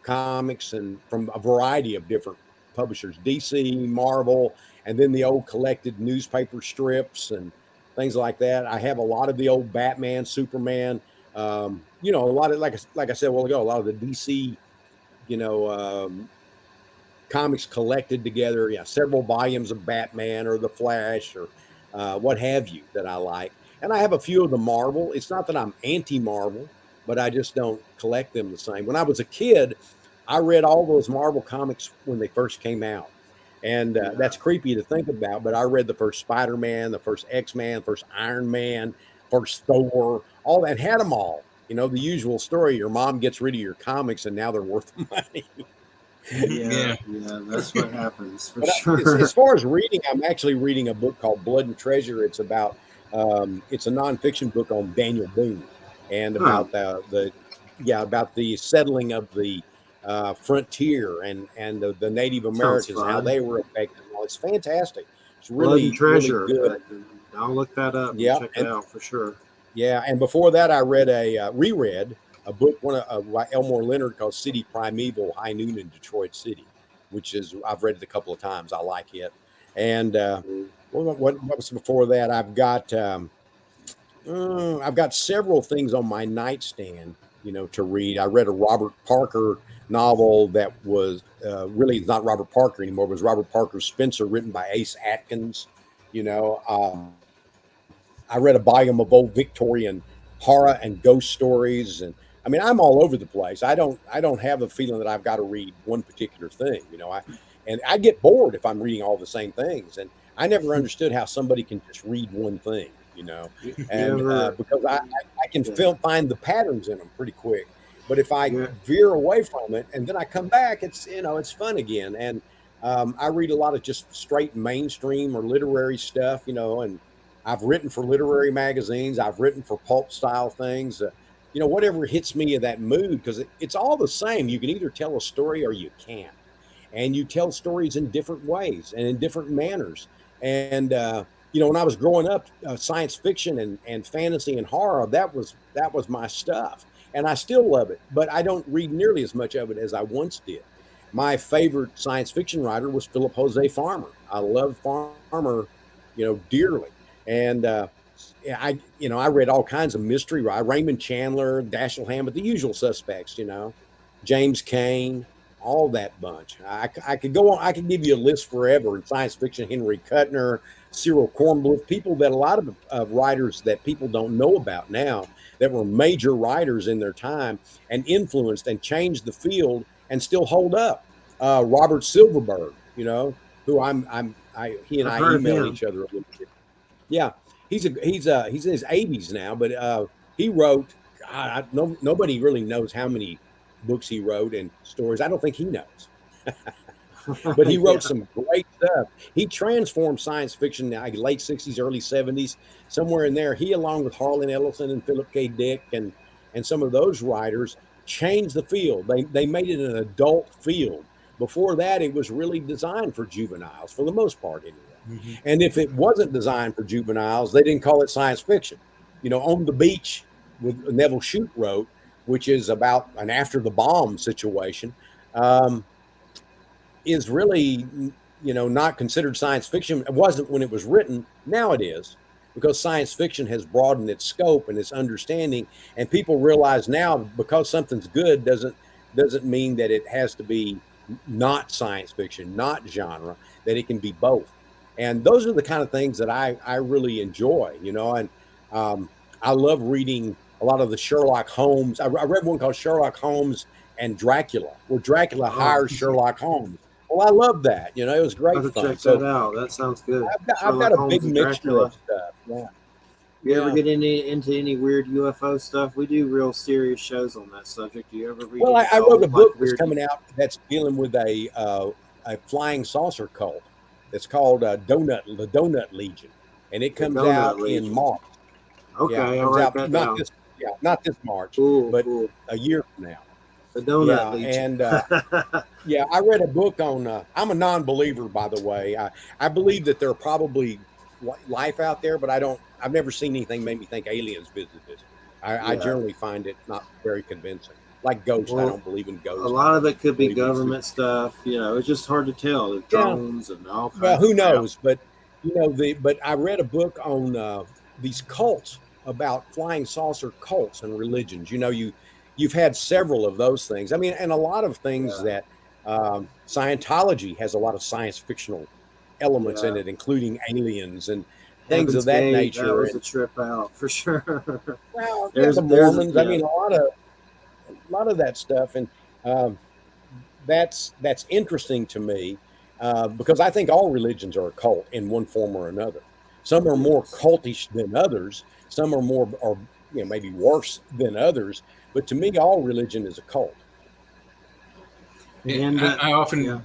comics, and from a variety of different publishers, DC, Marvel, and then the old collected newspaper strips and things like that. I have a lot of the old Batman, Superman, a lot of, like I said a while ago, a lot of the DC, comics collected together, several volumes of Batman or the Flash or what have you that I like. And I have a few of the Marvel. It's not that I'm anti-Marvel, but I just don't collect them the same. When I was a kid, I read all those Marvel comics when they first came out. And that's creepy to think about, but I read the first Spider-Man, the first X-Man, the first Iron Man, first Thor, all that, had them all. The usual story, your mom gets rid of your comics and now they're worth money. Yeah, that's what happens for sure. As far as reading, I'm actually reading a book called Blood and Treasure. It's about it's a nonfiction book on Daniel Boone and about about the settling of the frontier and the Native Americans, how they were affected. Well, it's fantastic. It's really, Treasure. Really good. I'll look that up and check it out for sure. Yeah, and before that, I read reread a book by Elmore Leonard called City Primeval, High Noon in Detroit City, which is, I've read it a couple of times. I like it. And what was before that? I've got several things on my nightstand, to read. I read a Robert Parker novel that was really not Robert Parker anymore. It was Robert Parker's Spencer, written by Ace Atkins. I read a volume of old Victorian horror and ghost stories, and I mean, I'm all over the place. I don't have a feeling that I've got to read one particular thing. I get bored if I'm reading all the same things, and I never understood how somebody can just read one thing, and because I can find the patterns in them pretty quick. But if I veer away from it and then I come back, it's fun again. And I read a lot of just straight mainstream or literary stuff, and I've written for literary magazines. I've written for pulp style things. Whatever hits me in that mood, because it's all the same. You can either tell a story or you can't. And you tell stories in different ways and in different manners. And, when I was growing up, science fiction and fantasy and horror, that was my stuff. And I still love it, but I don't read nearly as much of it as I once did. My favorite science fiction writer was Philip Jose Farmer. I love Farmer, dearly. And, I read all kinds of mystery, Raymond Chandler, Dashiell Hammett, the usual suspects, James Cain, all that bunch. I could go on. I could give you a list forever in science fiction. Henry Kuttner, Cyril Kornbluth, people that a lot of writers that people don't know about now that were major writers in their time and influenced and changed the field and still hold up. Robert Silverberg, who he and I email each other a little bit. Yeah. He's in his 80s now, but he wrote. Nobody really knows how many books he wrote and stories. I don't think he knows, but he wrote some great stuff. He transformed science fiction in the late 60s, early 70s, somewhere in there. He, along with Harlan Ellison and Philip K. Dick and some of those writers, changed the field. They made it an adult field. Before that, it was really designed for juveniles, for the most part, anyway. Mm-hmm. And if it wasn't designed for juveniles, they didn't call it science fiction. On the Beach, with Neville Shute wrote, which is about an after the bomb situation, is really, not considered science fiction. It wasn't when it was written. Now it is, because science fiction has broadened its scope and its understanding, and people realize now because something's good doesn't mean that it has to be not science fiction, not genre, that it can be both. And those are the kind of things that I really enjoy, and I love reading a lot of the Sherlock Holmes. I read one called Sherlock Holmes and Dracula, where Dracula hires Sherlock Holmes. Well, I love that. It was great fun. Check that out. That sounds good. I've got a big mixture of stuff. Yeah. You ever get into any weird UFO stuff? We do real serious shows on that subject. Do you ever read? Well, I wrote a book that's coming out that's dealing with a flying saucer cult. It's called the Donut Legion, and it comes out in March. Okay, I'll write that down. Not this March, but a year from now. The Donut Legion. And I read a book on. I'm a non-believer, by the way. I believe that there are probably life out there, but I've never seen anything make me think aliens visit this. I generally find it not very convincing. Like ghosts, I don't believe in ghosts. A lot of it could be government stuff. It's just hard to tell. The drones and all kinds. Well, who knows? But but I read a book on these cults about flying saucer cults and religions. You've had several of those things. I mean, and a lot of things that Scientology has a lot of science fictional elements in it, including aliens and things Heaven's of that Gate, nature. That was a trip out for sure. Well, the Mormons. I mean, a lot of that stuff, and that's interesting to me because I think all religions are a cult in one form or another. Some are more cultish than others. Some are more, or maybe worse than others. But to me, all religion is a cult. And I often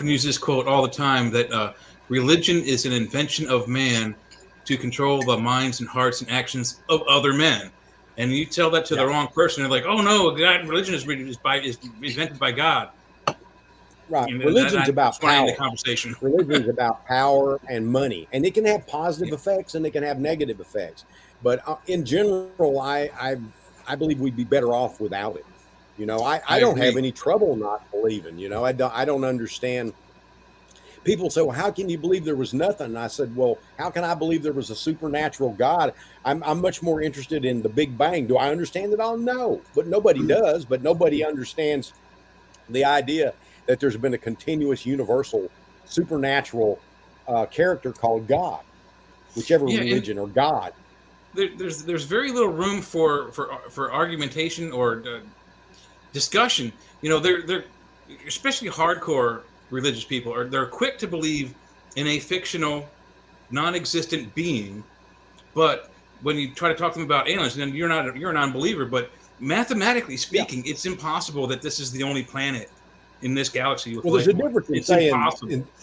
use this quote all the time that religion is an invention of man to control the minds and hearts and actions of other men. And you tell that to the wrong person, they're like, "Oh no, God, religion is invented by God." Right. Religion's about power. The conversation. Religion's about power and money, and it can have positive effects and it can have negative effects. But in general, I believe we'd be better off without it. I don't have any trouble not believing. I don't understand. People say, well, how can you believe there was nothing? And I said, well, how can I believe there was a supernatural God? I'm much more interested in the Big Bang. Do I understand it all? No, but nobody does. But nobody understands the idea that there's been a continuous, universal, supernatural character called God, whichever religion or God. There's very little room for argumentation or discussion. They're especially hardcore religious people they're quick to believe in a fictional, non-existent being, but when you try to talk to them about aliens, then you're a non-believer. But mathematically speaking, it's impossible that this is the only planet in this galaxy. Well, there's a difference in saying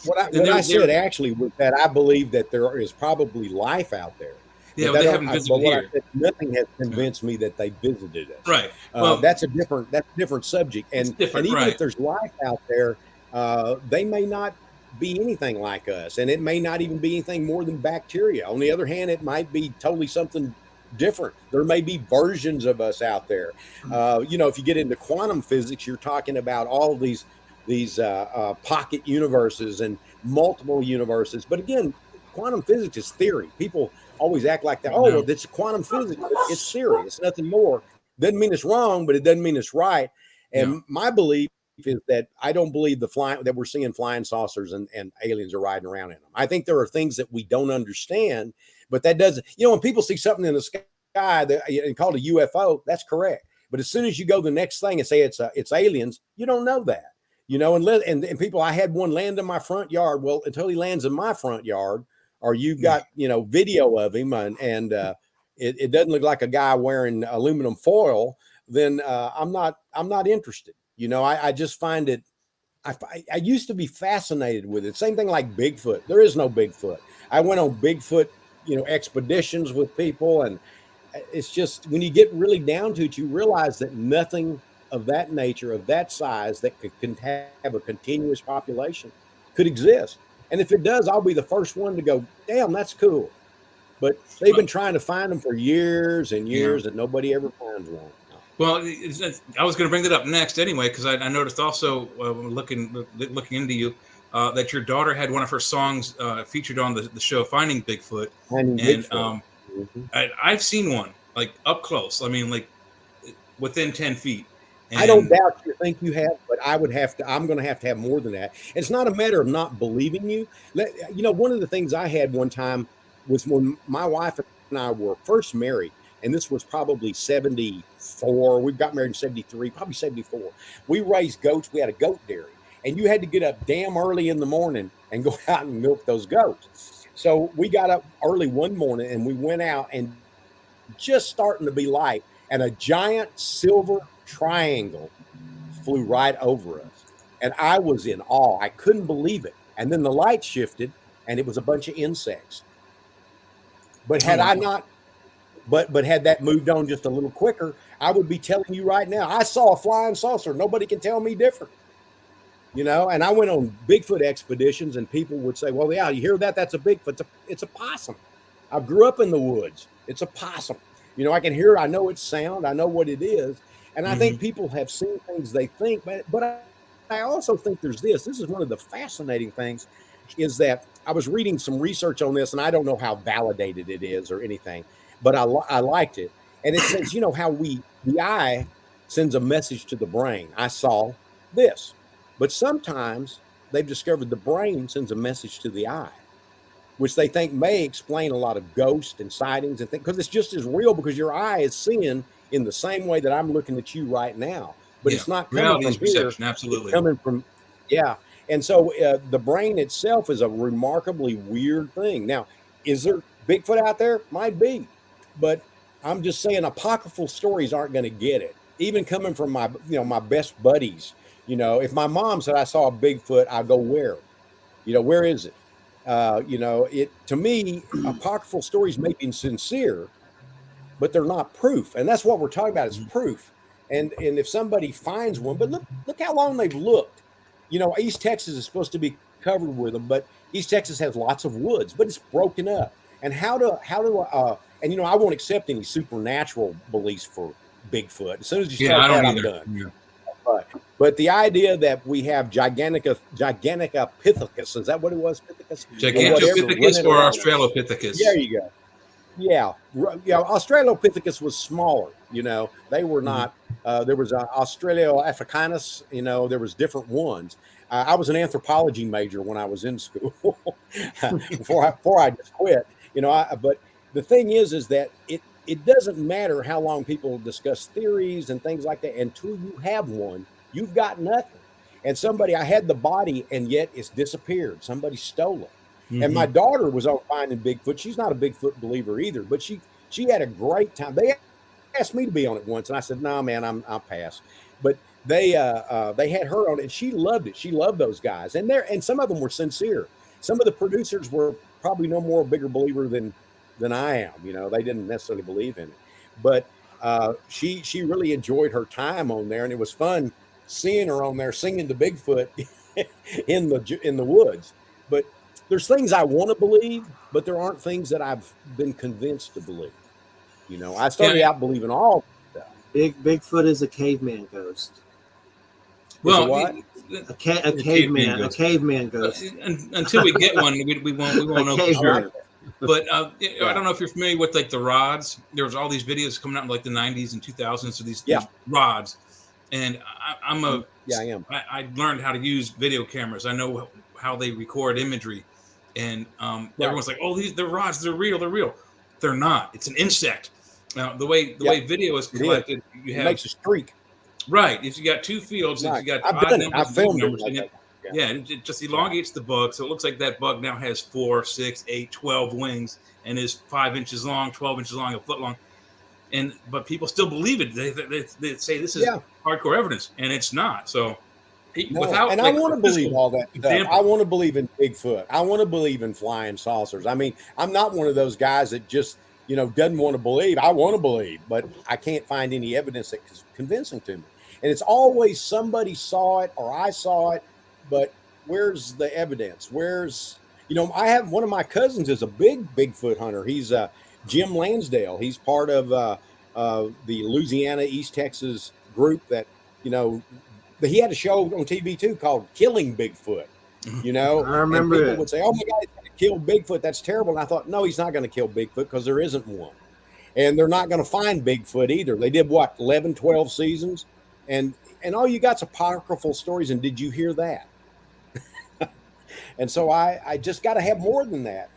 what I said actually was that I believe that there is probably life out there. Yeah, but they haven't visited here. Nothing has convinced me that they visited us. Right. That's a different subject. And even if there's life out there, they may not be anything like us, and it may not even be anything more than bacteria. On the other hand, it might be totally something different. There may be versions of us out there. If you get into quantum physics, you're talking about all these pocket universes and multiple universes. But again, quantum physics is theory. People always act like that. Oh, it's quantum physics. It's theory. It's nothing more. Doesn't mean it's wrong, but it doesn't mean it's right. And my belief is that I don't believe that we're seeing flying saucers and aliens are riding around in them. I think there are things that we don't understand, but that doesn't, when people see something in the sky and call it a UFO, that's correct. But as soon as you go the next thing and say it's aliens, you don't know that, and people, I had one land in my front yard. Well, until he lands in my front yard, or you've got, video of him and it doesn't look like a guy wearing aluminum foil, then I'm not interested. I just find it, I used to be fascinated with it. Same thing like Bigfoot. There is no Bigfoot. I went on Bigfoot, expeditions with people. And it's just, when you get really down to it, you realize that nothing of that nature, of that size, that can have a continuous population could exist. And if it does, I'll be the first one to go, damn, that's cool. But they've been trying to find them for years and years, and nobody ever finds one. Well, I was going to bring that up next anyway, because I noticed also looking into you that your daughter had one of her songs featured on the show Finding Bigfoot. I've seen one like up close. I mean, like within 10 feet. And I don't doubt you think you have, but I'm going to have more than that. It's not a matter of not believing you. One of the things I had one time was when my wife and I were first married. And this was probably 74. We got married in 73, probably 74. We raised goats. We had a goat dairy. And you had to get up damn early in the morning and go out and milk those goats. So we got up early one morning and we went out, and just starting to be light, and a giant silver triangle flew right over us. And I was in awe. I couldn't believe it. And then the light shifted and it was a bunch of insects. But had I not... But had that moved on just a little quicker, I would be telling you right now, I saw a flying saucer. Nobody can tell me different. And I went on Bigfoot expeditions, and people would say, well, yeah, you hear that? That's a Bigfoot. It's a possum. I grew up in the woods. It's a possum. I can hear it. I know its sound. I know what it is. And I think people have seen things they think, but I also think there's this. This is one of the fascinating things, is that I was reading some research on this, and I don't know how validated it is or anything, but I liked it. And it says, how the eye sends a message to the brain. I saw this. But sometimes they've discovered the brain sends a message to the eye, which they think may explain a lot of ghosts and sightings and things, because it's just as real, because your eye is seeing in the same way that I'm looking at you right now. But it's not coming from here. Absolutely. It's coming from, And so the brain itself is a remarkably weird thing. Now, is there Bigfoot out there? Might be. But I'm just saying apocryphal stories aren't going to get it. Even coming from my, my best buddies, if my mom said I saw a Bigfoot, I go, where? Where is it? To me, apocryphal stories may be sincere, but they're not proof. And that's what we're talking about, is proof. And if somebody finds one, but look how long they've looked. East Texas is supposed to be covered with them, but East Texas has lots of woods, but it's broken up. And I won't accept any supernatural beliefs for Bigfoot. As soon as you start that, I'm done. Yeah. But the idea that we have Gigantica Pithecus, is that what it was? Gigantopithecus or Australopithecus? There you go. Yeah. Australopithecus was smaller. They were not. There was Australoafricanus. There was different ones. I was an anthropology major when I was in school before I just quit. But the thing is that it doesn't matter how long people discuss theories and things like that. Until you have one, you've got nothing. And I had the body, and yet it's disappeared. Somebody stole it. Mm-hmm. And my daughter was on finding Bigfoot. She's not a Bigfoot believer either, but she had a great time. They asked me to be on it once, and I said, "No, man, I'll pass." But they had her on it, and she loved it. She loved those guys, and some of them were sincere. Some of the producers were probably no more a bigger believer than I am. They didn't necessarily believe in it, but she really enjoyed her time on there, and it was fun seeing her on there singing to Bigfoot in the woods. But there's things I want to believe, but there aren't things that I've been convinced to believe. I started out believing all stuff. Bigfoot is a caveman ghost. Well, what? A caveman ghost. Until we get one, we won't know for sure. But I don't know if you're familiar with the rods. There was all these videos coming out in the 90s and 2000s. So these rods, and I am. I learned how to use video cameras. I know how they record imagery, and everyone's like, "Oh, they're rods. They're real. They're not. It's an insect." Now the way video is collected, you have makes a streak. Right. If you got two fields, if you got I filmed numbers, it just elongates the bug. So it looks like that bug now has 4, 6, 8, 12 wings and is 5 inches long, 12 inches long, a foot long. But people still believe it. They say this is hardcore evidence, and it's not. So I want to believe all that stuff. I want to believe in Bigfoot. I want to believe in flying saucers. I mean, I'm not one of those guys that just doesn't want to believe. I want to believe, but I can't find any evidence that's convincing to me. And it's always somebody saw it or I saw it, but where's the evidence? I have one of my cousins is a big Bigfoot hunter. He's Jim Lansdale. He's part of the Louisiana, East Texas group that, but he had a show on TV too called Killing Bigfoot. I remember and people would say, "Oh my God, he's going to kill Bigfoot. That's terrible." And I thought, no, he's not going to kill Bigfoot because there isn't one. And they're not going to find Bigfoot either. They did 11, 12 seasons. And all you got's apocryphal stories. And did you hear that? And so I just got to have more than that,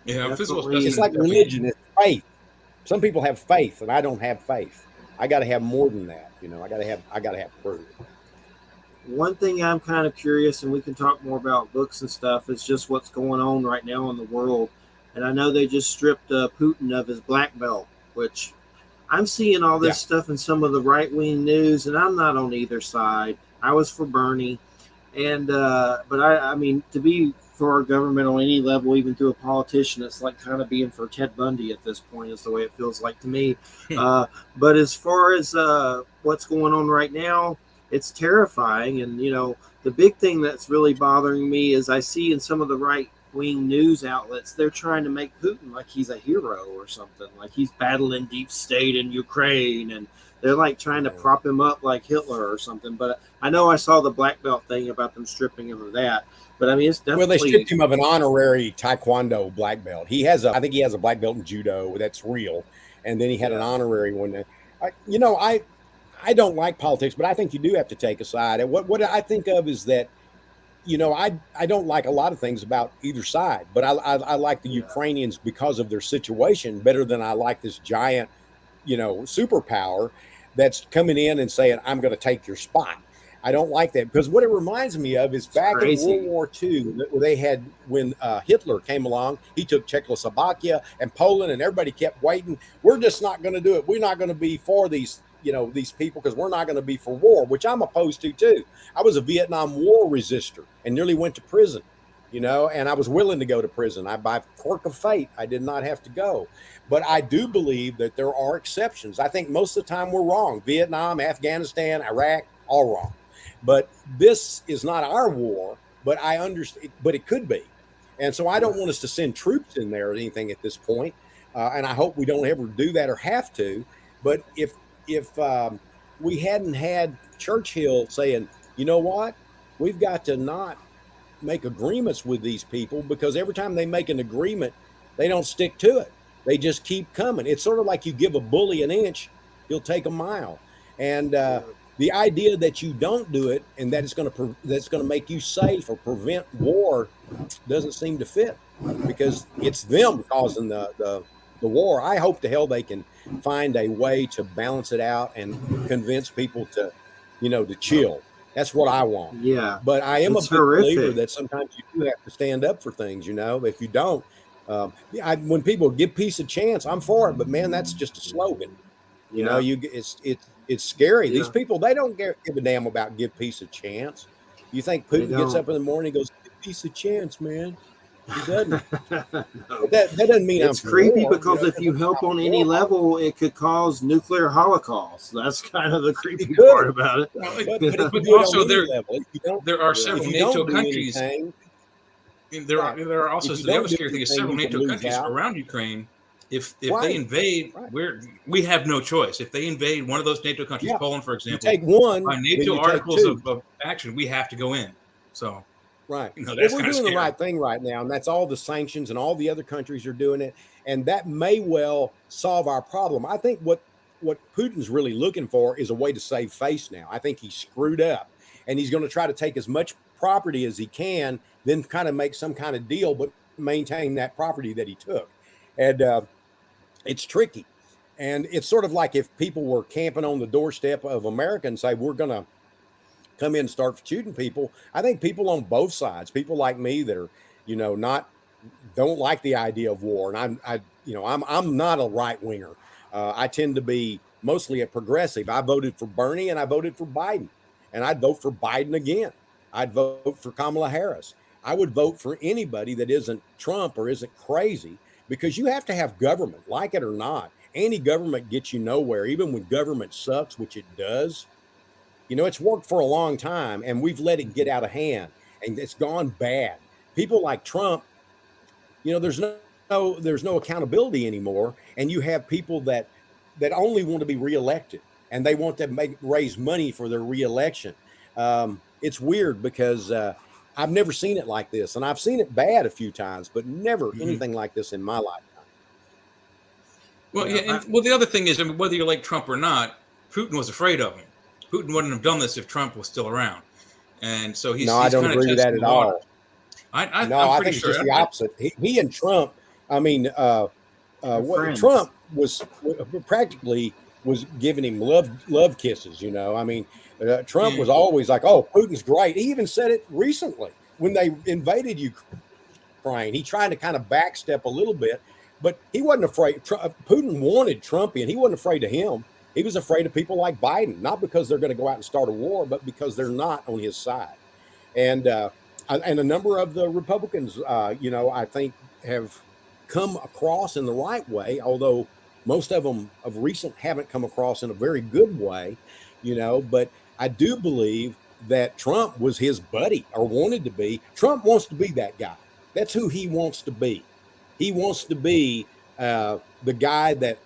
Yeah, it's like religion. It's faith. Some people have faith, and I don't have faith. I got to have more than that. I got to have proof. One thing I'm kind of curious, and we can talk more about books and stuff, is just what's going on right now in the world. And I know they just stripped Putin of his black belt, which I'm seeing all this stuff in some of the right-wing news, and I'm not on either side. I was for Bernie. And but I mean, to be for our government on any level, even through a politician, it's like kind of being for Ted Bundy at this point, is the way it feels like to me. But as far as what's going on right now, it's terrifying. And, the big thing that's really bothering me is I see in some of the right-wing news outlets, they're trying to make Putin like he's a hero or something, like he's battling deep state in Ukraine, and they're like trying to prop him up like Hitler or something. But I know I saw the black belt thing about them stripping him of that. But I mean, it's definitely. Well, they stripped him of an honorary Taekwondo black belt. I think he has a black belt in judo. That's real. And then he had an honorary one. I don't like politics, but I think you do have to take a side. And what I think of is that, I don't like a lot of things about either side, but I like the Ukrainians because of their situation better than I like this giant, superpower that's coming in and saying, I'm going to take your spot. I don't like that, because what it reminds me of is back in World War II, they had, when Hitler came along, he took Czechoslovakia and Poland, and everybody kept waiting. We're just not going to do it. We're not going to be for these people, because we're not going to be for war, which I'm opposed to too. I was a Vietnam War resistor and nearly went to prison, and I was willing to go to prison. By quirk of fate, I did not have to go. But I do believe that there are exceptions. I think most of the time we're wrong. Vietnam, Afghanistan, Iraq, all wrong. But this is not our war, but I understand, but it could be. And so I don't want us to send troops in there or anything at this point. And I hope we don't ever do that or have to. But if we hadn't had Churchill saying, you know what, we've got to not make agreements with these people, because every time they make an agreement, they don't stick to it. They just keep coming. It's sort of like you give a bully an inch, he'll take a mile. And the idea that you don't do it and that that's going to make you safe or prevent war doesn't seem to fit, because it's them causing the war. I hope to hell they can find a way to balance it out and convince people to, to chill. That's what I want. Yeah. But I am a big believer that sometimes you do have to stand up for things, If you don't, when people give peace a chance, I'm for it. But man, that's just a slogan. It's scary. Yeah. These people, they don't give a damn about give peace a chance. You think Putin gets up in the morning and goes, give peace a chance, man? He doesn't. No. That doesn't mean it's creepy, because if you help on any level, it could cause nuclear holocaust. That's kind of the creepy part about it. But also there are several NATO countries. There are also, the other scary thing is several NATO countries around Ukraine. If they invade, we have no choice. If they invade one of those NATO countries, Poland, for example, you take one, by NATO articles of action, we have to go in. So, right. That's we're doing the right thing right now, and that's all the sanctions, and all the other countries are doing it, and that may well solve our problem. I think what Putin's really looking for is a way to save face now. I think he's screwed up, and he's going to try to take as much property as he can, then kind of make some kind of deal, but maintain that property that he took. And it's tricky. And it's sort of like if people were camping on the doorstep of America and say, we're going to come in and start shooting people. I think people on both sides, people like me that are, don't like the idea of war. And I'm not a right winger. I tend to be mostly a progressive. I voted for Bernie and I voted for Biden, and I'd vote for Biden again. I'd vote for Kamala Harris. I would vote for anybody that isn't Trump or isn't crazy, because you have to have government, like it or not. Any government gets you nowhere, even when government sucks, which it does. It's worked for a long time, and we've let it get out of hand, and it's gone bad. People like Trump, there's no accountability anymore, and you have people that only want to be reelected, and they want to raise money for their reelection. It's weird, because I've never seen it like this, and I've seen it bad a few times, but never anything like this in my lifetime. Well, the other thing is, whether you like Trump or not, Putin was afraid of him. Putin wouldn't have done this if Trump was still around, and so he's. No, I don't agree with that at all. I think it's just the opposite. He and Trump. I mean, Trump was practically giving him love kisses. I mean. Trump was always like, oh, Putin's great. He even said it recently when they invaded Ukraine. He tried to kind of backstep a little bit, but he wasn't afraid. Putin wanted Trump in. He wasn't afraid of him. He was afraid of people like Biden, not because they're going to go out and start a war, but because they're not on his side. And a number of the Republicans, I think have come across in the right way, although most of them of recent haven't come across in a very good way, but I do believe that Trump was his buddy, or wanted to be. Trump wants to be that guy. That's who he wants to be. He wants to be the guy that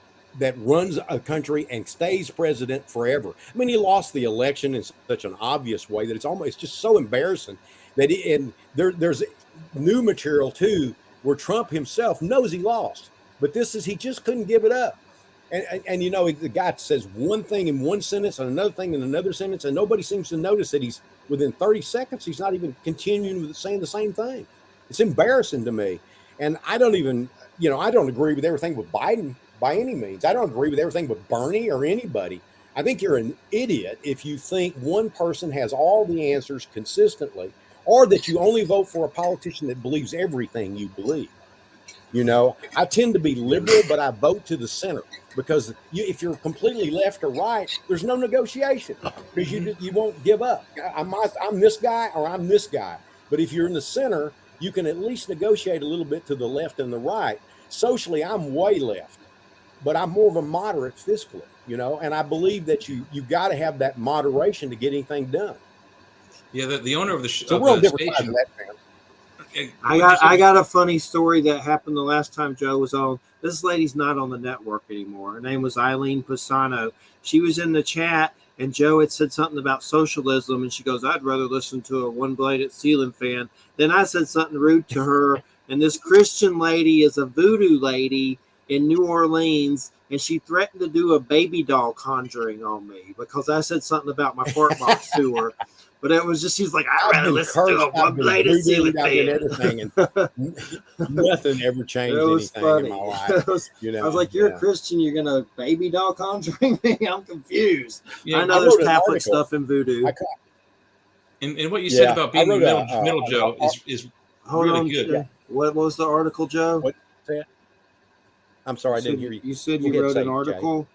runs a country and stays president forever. I mean, he lost the election in such an obvious way that it's just so embarrassing that there's new material too, where Trump himself knows he lost, but he just couldn't give it up. And you know, the guy says one thing in one sentence and another thing in another sentence, and nobody seems to notice that he's within 30 seconds, he's not even continuing with saying the same thing. It's embarrassing to me. And I don't even, you know, I don't agree with everything with Biden by any means. I don't agree with everything with Bernie or anybody. I think you're an idiot if you think one person has all the answers consistently, or that you only vote for a politician that believes everything you believe. You know, I tend to be liberal, but I vote to the center because if you're completely left or right, there's no negotiation because you won't give up. I'm this guy or I'm this guy. But if you're in the center, you can at least negotiate a little bit to the left and the right. Socially, I'm way left, but I'm more of a moderate fiscally, you know, and I believe that you got to have that moderation to get anything done. Yeah, the owner of the so we're on different sides of that, man. I got a funny story that happened the last time Joe was on. This lady's not on the network anymore. Her name was Eileen Pisano. She was in the chat, and Joe had said something about socialism, and she goes, "I'd rather listen to a one-bladed ceiling fan." Then I said something rude to her, and this Christian lady is a voodoo lady in New Orleans, and she threatened to do a baby doll conjuring on me because I said something about my fart box to her. But it was just, she's like, I'd rather listen to a one-bladed ceiling fan. And nothing ever changed anything funny. In my life. You know, I was like, you're a Christian, you're going to baby doll conjuring me? I'm confused. Yeah, I know there's Catholic stuff in voodoo. And what you said about being middle Joe is really good. Yeah. What was the article, Joe? What? I'm sorry, I didn't hear you. You said you wrote an article? Jay.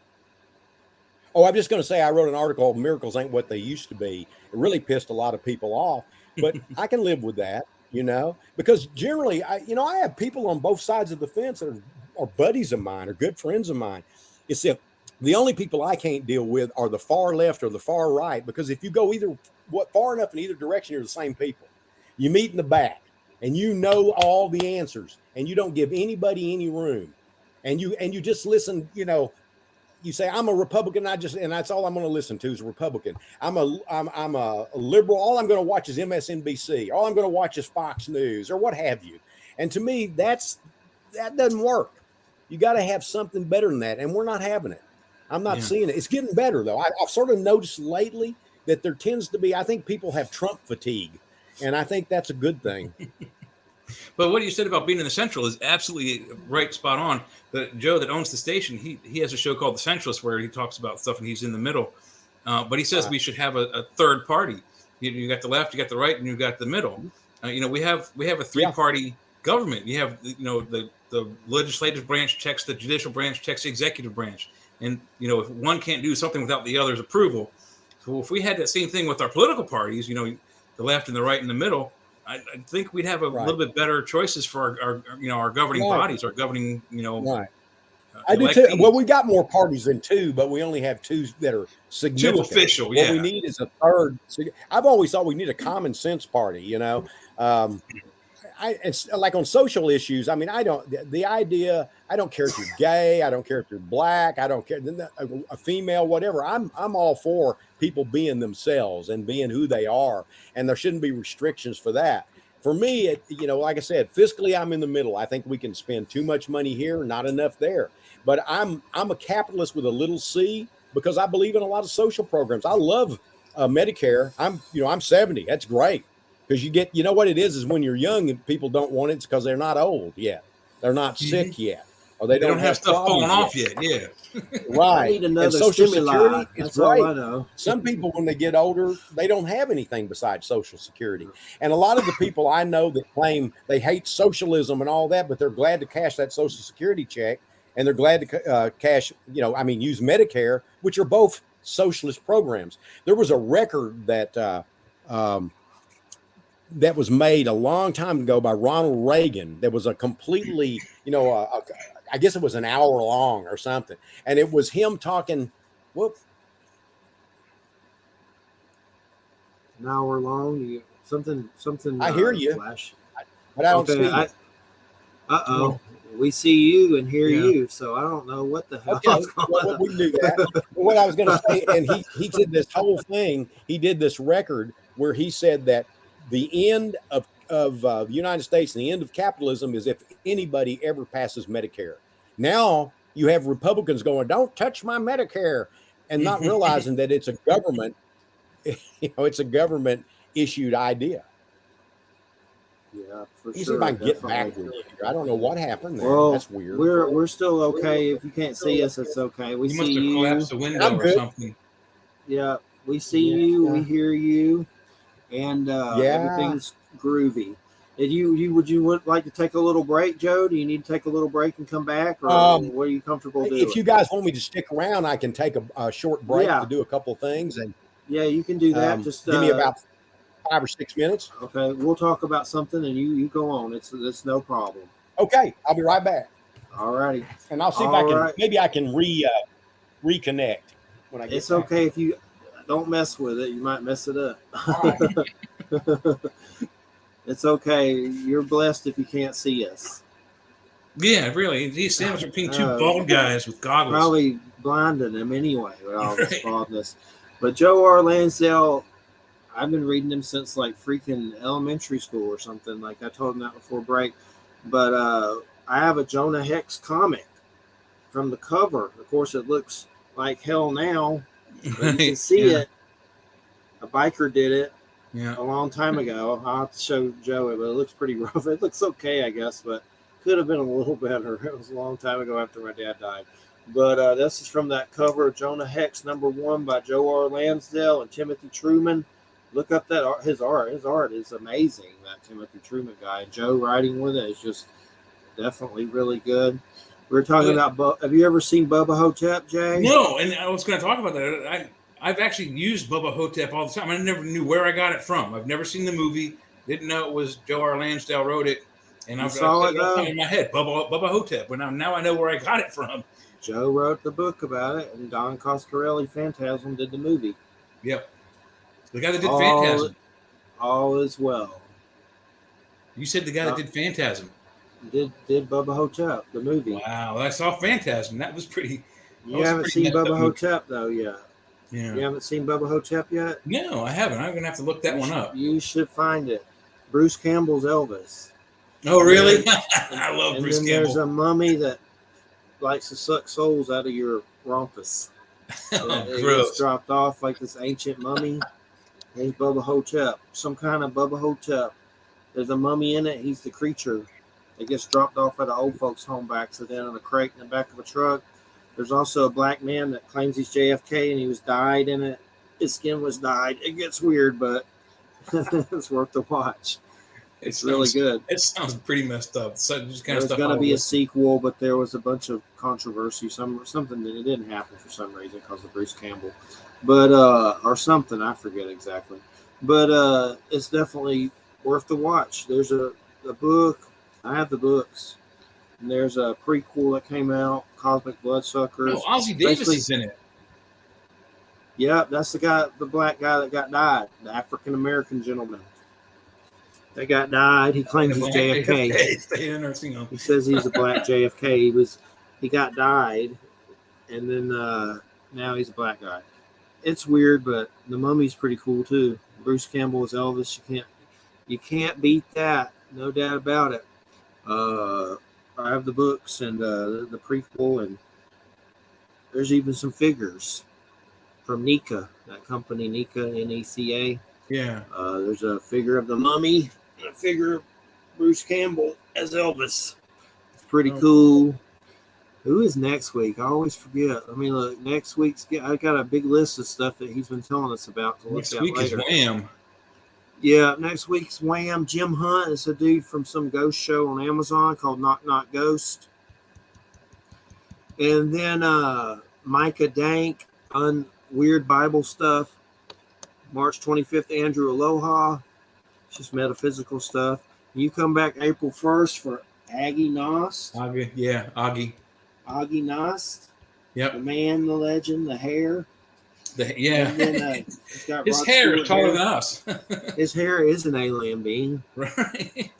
Oh, I'm just going to say I wrote an article, Miracles Ain't What They Used to Be. It really pissed a lot of people off, but I can live with that, you know, because generally, I have people on both sides of the fence that are buddies of mine or good friends of mine. It's if the only people I can't deal with are the far left or the far right, because if you go far enough in either direction, you're the same people. You meet in the back and you know all the answers and you don't give anybody any room and you just listen, you know. You say, I'm a Republican, and that's all I'm going to listen to is a Republican. I'm a liberal. All I'm going to watch is MSNBC. All I'm going to watch is Fox News or what have you. And to me, that doesn't work. You got to have something better than that. And we're not having it. I'm not seeing it. It's getting better, though. I've sort of noticed lately that there tends to be, I think people have Trump fatigue. And I think that's a good thing. But what you said about being in the Central is absolutely right, spot on. But Joe that owns the station, he has a show called The Centralist where he talks about stuff and he's in the middle. But he says we should have a third party. You got the left, you got the right, and you got the middle. You know, we have a three-party government. You have the legislative branch checks the judicial branch, checks the executive branch, and you know if one can't do something without the other's approval. So if we had that same thing with our political parties, you know, the left and the right and the middle. I think we'd have a little bit better choices for our governing bodies, our governing, Right. I do too. Well, we got more parties than two, but we only have two that are significant. Two official, What we need is a third. I've always thought we need a common sense party, you know. It's like on social issues. I mean, I don't care if you're gay. I don't care if you're black. I don't care a female, whatever. I'm all for people being themselves and being who they are. And there shouldn't be restrictions for that. For me, like I said, fiscally, I'm in the middle. I think we can spend too much money here, not enough there. But I'm a capitalist with a little c because I believe in a lot of social programs. I love Medicare. I'm 70. That's great. Because you know what it is when you're young and people don't want it, it's because they're not old yet. They're not sick yet. Or they don't have stuff falling off yet. Yeah. Right. I need another and Social stimuli. Security is That's great. all I know. Some people, when they get older, they don't have anything besides Social Security. And a lot of the people I know that claim they hate socialism and all that, but they're glad to cash that Social Security check and they're glad to use Medicare, which are both socialist programs. There was a record that was made a long time ago by Ronald Reagan. That was a completely, I guess it was an hour long or something. And it was him talking, An hour long? Something. I hear you. Flash. But I don't see it. Uh-oh. We see you and hear you, so I don't know what the hell. Okay, well, we can do that. What I was going to say, and he did this whole thing. He did this record where he said that the end of the United States and the end of capitalism is if anybody ever passes Medicare. Now, you have Republicans going, "Don't touch my Medicare," and not realizing that it's a government, it's a government issued idea. Yeah, for you sure. See if I can get back with you. I don't know what happened there. Well, that's weird. We're still okay. If you can't see us, it's okay. We see you. Collapsed the window or something. Yeah, we see you. We hear you, and everything's groovy. Would you like to take a little break, Joe? Do you need to take a little break and come back, or what are you comfortable doing? If you guys want me to stick around, I can take a short break to do a couple things. And you can do that. Just give me about 5 or 6 minutes. Okay, we'll talk about something, and you go on. It's no problem. Okay, I'll be right back. All righty, and I'll see if maybe I can reconnect when I get. It's okay if you don't mess with it. You might mess it up. It's okay. You're blessed if you can't see us. Yeah, really. He's sandwiched between two bald guys with goggles. Probably blinded him anyway with all this baldness. But Joe R. Lansdale, I've been reading him since like freaking elementary school or something. Like I told him that before break. But I have a Jonah Hex comic from the cover. Of course, it looks like hell now. But you can see it. A biker did it a long time ago. I'll have to show Joey, but it looks pretty rough. It looks okay, I guess, but could have been a little better. It was a long time ago after my dad died. But this is from that cover, Jonah Hex #1 by Joe R. Lansdale and Timothy Truman. Look up that his art. His art is amazing, that Timothy Truman guy. And Joe writing with it is just definitely really good. We were talking about, have you ever seen Bubba Hotep, Jay? No, and I was going to talk about that. I've actually used Bubba Hotep all the time. I never knew where I got it from. I've never seen the movie. Didn't know it was Joe R. Lansdale wrote it. And I saw it in my head, Bubba Hotep. But now I know where I got it from. Joe wrote the book about it, and Don Coscarelli, Phantasm, did the movie. Yep. The guy that did Phantasm. All is well. You said the guy that did Phantasm. Did Bubba Hotep, the movie. Wow. I saw Phantasm. That was pretty. You haven't seen Bubba Hotep, though, yet. Yeah. You haven't seen Bubba Hotep yet? No, I haven't. I'm going to have to look that one up. You should find it. Bruce Campbell's Elvis. Oh, really? I love Bruce Campbell. There's a mummy that likes to suck souls out of your rumpus. It gets dropped off like this ancient mummy. He's Bubba Hotep. Some kind of Bubba Hotep. There's a mummy in it. He's the creature. It gets dropped off at an old folks' home by accident in a crate in the back of a truck. There's also a black man that claims he's JFK and he was dyed in it. His skin was dyed. It gets weird, but it's worth the watch. It's really good. It sounds pretty messed up. So just kind There's going to be a sequel, but there was a bunch of controversy. Something that it didn't happen for some reason because of Bruce Campbell, but or something, I forget exactly. But it's definitely worth the watch. There's a book. I have the books. And there's a prequel that came out, Cosmic Bloodsuckers. Oh, Ozzie Davis is in it. Yeah, that's the black guy that got died, the African American gentleman. That got died. He claims he's JFK. He says he's a black JFK. He got died, and then now he's a black guy. It's weird, but the mummy's pretty cool too. Bruce Campbell is Elvis. You can't beat that. No doubt about it. I have the books and the prequel, and there's even some figures from NECA, that company, NECA, N-E-C-A. Yeah. There's a figure of the mummy and a figure of Bruce Campbell as Elvis. It's pretty cool. Who is next week? I always forget. I mean, look, next week's I got a big list of stuff that he's been telling us about to look at later. Next week is Wham. Yeah, next week's Wham. Jim Hunt is a dude from some ghost show on Amazon called Knock Knock Ghost. And then Micah Dank on Weird Bible Stuff. March 25th, Andrew Aloha. It's just metaphysical stuff. You come back April 1st for Aggie Nost. Aggie. Aggie Nost. Yep. The man, the legend, the hair. Then, his hair is taller than us. His hair is an alien being. Right.